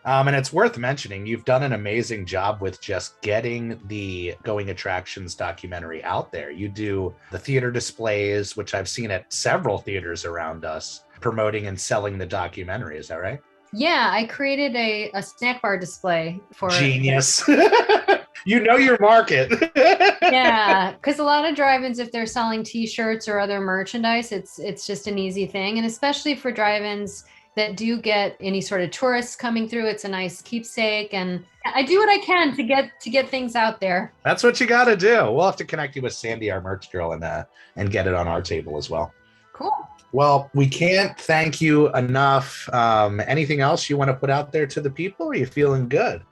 And it's worth mentioning, you've done an amazing job with just getting the Going Attractions documentary out there. You do the theater displays, which I've seen at several theaters around us, promoting and selling the documentary. Is that right? Yeah, I created a snack bar display for Genius. You know your market. Yeah, because a lot of drive-ins, if they're selling T-shirts or other merchandise, it's just an easy thing. And especially for drive-ins that do get any sort of tourists coming through, it's a nice keepsake. And I do what I can to get things out there. That's what you got to do. We'll have to connect you with Sandy, our merch girl, and get it on our table as well. Cool. Well, we can't thank you enough. Anything else you want to put out there to the people? Or are you feeling good?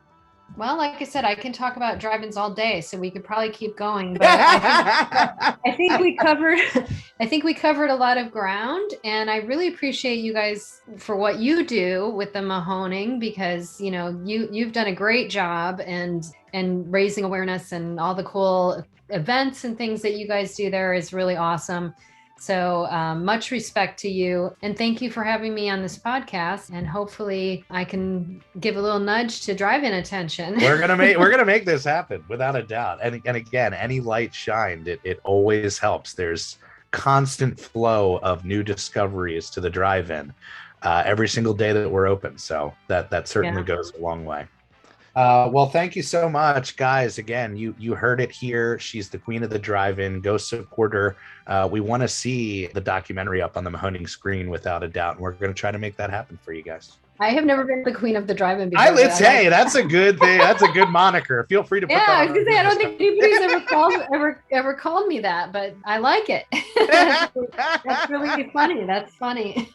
Well, like I said, I can talk about drive-ins all day, so we could probably keep going. But I think we covered a lot of ground, and I really appreciate you guys for what you do with the Mahoning, because you know you've done a great job and raising awareness, and all the cool events and things that you guys do there is really awesome. So much respect to you, and thank you for having me on this podcast. And hopefully, I can give a little nudge to drive-in attention. We're gonna make this happen without a doubt. And again, any light shined, it always helps. There's constant flow of new discoveries to the drive-in every single day that we're open. So that certainly goes a long way. Well, thank you so much, guys. Again, you heard it here. She's the queen of the drive-in. Go support her. We want to see the documentary up on the Mahoning screen without a doubt. And we're going to try to make that happen for you guys. I have never been the queen of the drive-in before. That's a good thing. That's a good moniker. Feel free to put that on. I was going to say, I don't think anybody's ever called me that, but I like it. That's really funny. That's funny.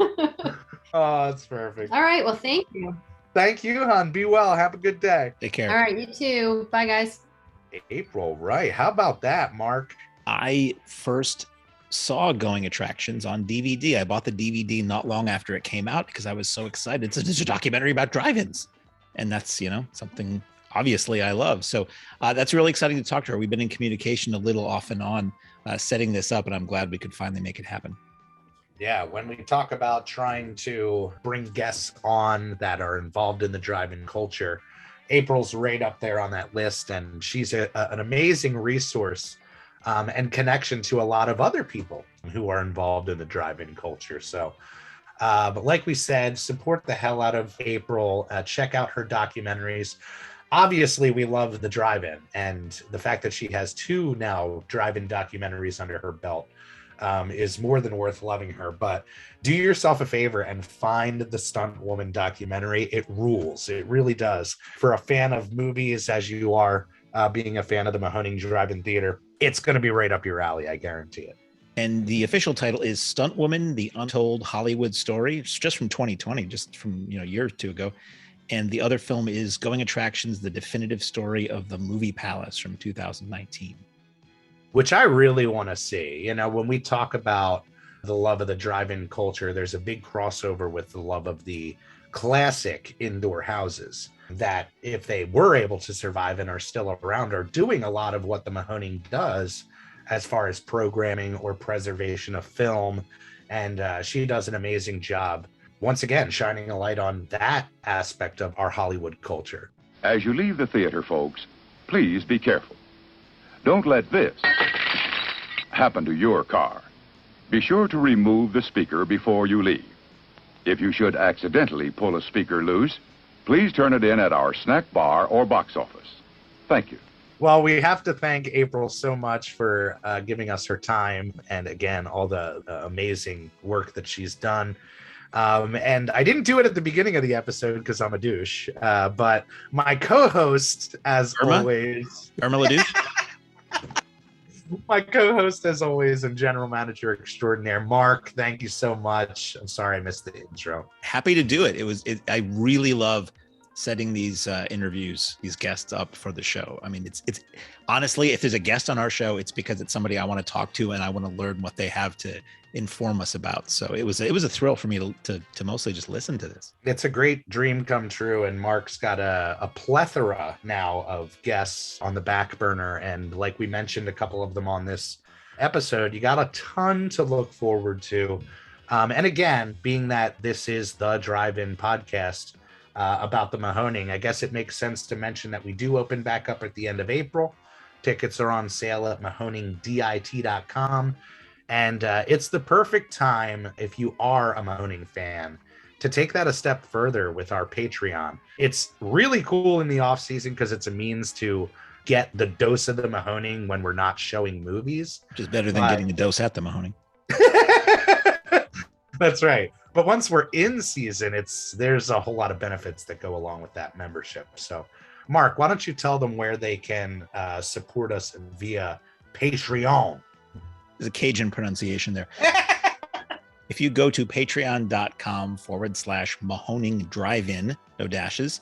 Oh, that's perfect. All right. Well, thank you. Thank you, hon. Be well. Have a good day. Take care. All right. You too. Bye, guys. April Wright. How about that, Mark? I first saw Going Attractions on DVD. I bought the DVD not long after it came out because I was so excited. It's a documentary about drive-ins. And that's, something obviously I love. So that's really exciting to talk to her. We've been in communication a little off and on setting this up, and I'm glad we could finally make it happen. Yeah, when we talk about trying to bring guests on that are involved in the drive-in culture, April's right up there on that list, and she's an amazing resource and connection to a lot of other people who are involved in the drive-in culture. So, but like we said, support the hell out of April. Check out her documentaries. Obviously, we love the drive-in, and the fact that she has 2 now drive-in documentaries under her belt is more than worth loving her. But do yourself a favor and find the Stunt Woman documentary. It rules. It really does. For a fan of movies, as you are, being a fan of the Mahoning Drive-In Theater, it's going to be right up your alley. I guarantee it. And the official title is STUNTWOMEN, The Untold Hollywood Story. It's just from 2020, just from a year or 2 ago. And the other film is Going Attractions, The Definitive Story of the Movie Palace from 2019. Which I really want to see. When we talk about the love of the drive-in culture, there's a big crossover with the love of the classic indoor houses that, if they were able to survive and are still around, are doing a lot of what the Mahoning does as far as programming or preservation of film. And she does an amazing job, once again, shining a light on that aspect of our Hollywood culture. As you leave the theater, folks, please be careful. Don't let this happen to your car. Be sure to remove the speaker before you leave. If you should accidentally pull a speaker loose, please turn it in at our snack bar or box office. Thank you. Well, we have to thank April so much for giving us her time, and again, all the amazing work that she's done. And I didn't do it at the beginning of the episode because I'm a douche, but my co-host, as always... Irma LaDouche? My co-host, as always, and general manager extraordinaire, Mark, thank you so much. I'm sorry I missed the intro. Happy to do it. I really love setting these interviews, these guests up for the show. I mean, it's honestly, if there's a guest on our show, it's because it's somebody I want to talk to and I want to learn what they have to inform us about. So it was a thrill for me to mostly just listen to this. It's a great dream come true, and Mark's got a plethora now of guests on the back burner, and like we mentioned, a couple of them on this episode. You got a ton to look forward to, and again, being that this is the drive-in podcast about the Mahoning, I guess it makes sense to mention that we do open back up at the end of April. Tickets are on sale at mahoningdit.com. And it's the perfect time, if you are a Mahoning fan, to take that a step further with our Patreon. It's really cool in the off season because it's a means to get the dose of the Mahoning when we're not showing movies. Which is better than getting a dose at the Mahoning. That's right. But once we're in season, there's a whole lot of benefits that go along with that membership. So, Mark, why don't you tell them where they can support us via Patreon? There's a Cajun pronunciation there. If you go to patreon.com/Mahoning Drive-In, no dashes,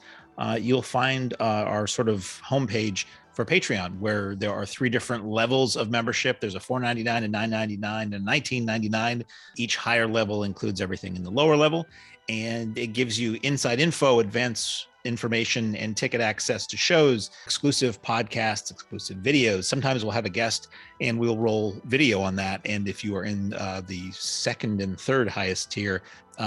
you'll find our sort of homepage for Patreon, where there are 3 different levels of membership. There's a $4.99, a $9.99, and $19.99. Each higher level includes everything in the lower level, and it gives you inside info, advanced information, and ticket access to shows, exclusive podcasts, exclusive videos. Sometimes we'll have a guest and we'll roll video on that. And if you are in the second and third highest tier,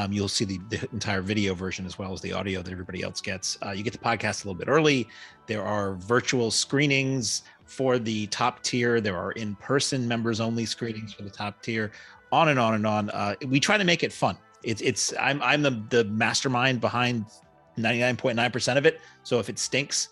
you'll see the entire video version as well as the audio that everybody else gets. You get the podcast a little bit early. There are virtual screenings for the top tier. There are in-person members only screenings for the top tier, on and on and on. We try to make it fun. I'm the mastermind behind 99.9% of it. So if it stinks,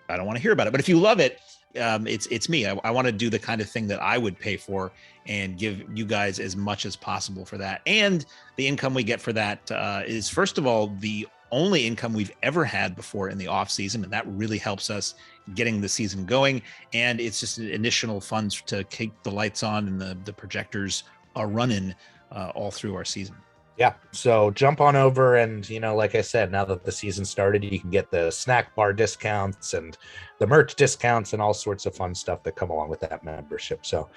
I don't want to hear about it. But if you love it, it's me. I want to do the kind of thing that I would pay for and give you guys as much as possible for that. And the income we get for that is, first of all, the only income we've ever had before in the off season. And that really helps us getting the season going. And it's just additional funds to keep the lights on and the projectors are running all through our season. Yeah, so jump on over, and like I said, now that the season started, you can get the snack bar discounts and the merch discounts and all sorts of fun stuff that come along with that membership. So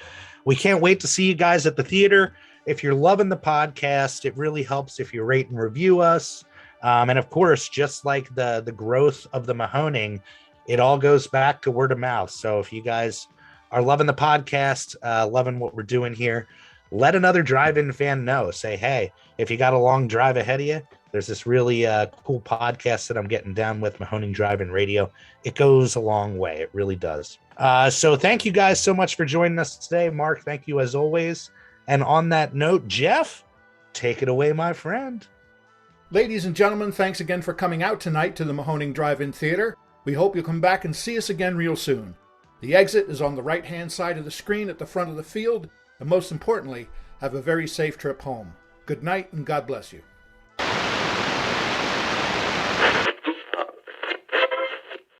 we can't wait to see you guys at the theater. If you're loving the podcast, it really helps if you rate and review us. And of course, just like the growth of the Mahoning, it all goes back to word of mouth. So if you guys are loving the podcast, loving what we're doing here, let another drive-in fan know. Say, hey, if you got a long drive ahead of you, There's this really cool podcast that I'm getting down with, Mahoning Drive-In Radio. It goes a long way. It really does. So thank you guys so much for joining us today. Mark, thank you as always. And on that note, Jeff, take it away, my friend. Ladies and gentlemen, thanks again for coming out tonight to the Mahoning Drive-In Theater. We hope you'll come back and see us again real soon. The exit is on the right-hand side of the screen at the front of the field. And most importantly, have a very safe trip home. Good night and God bless you.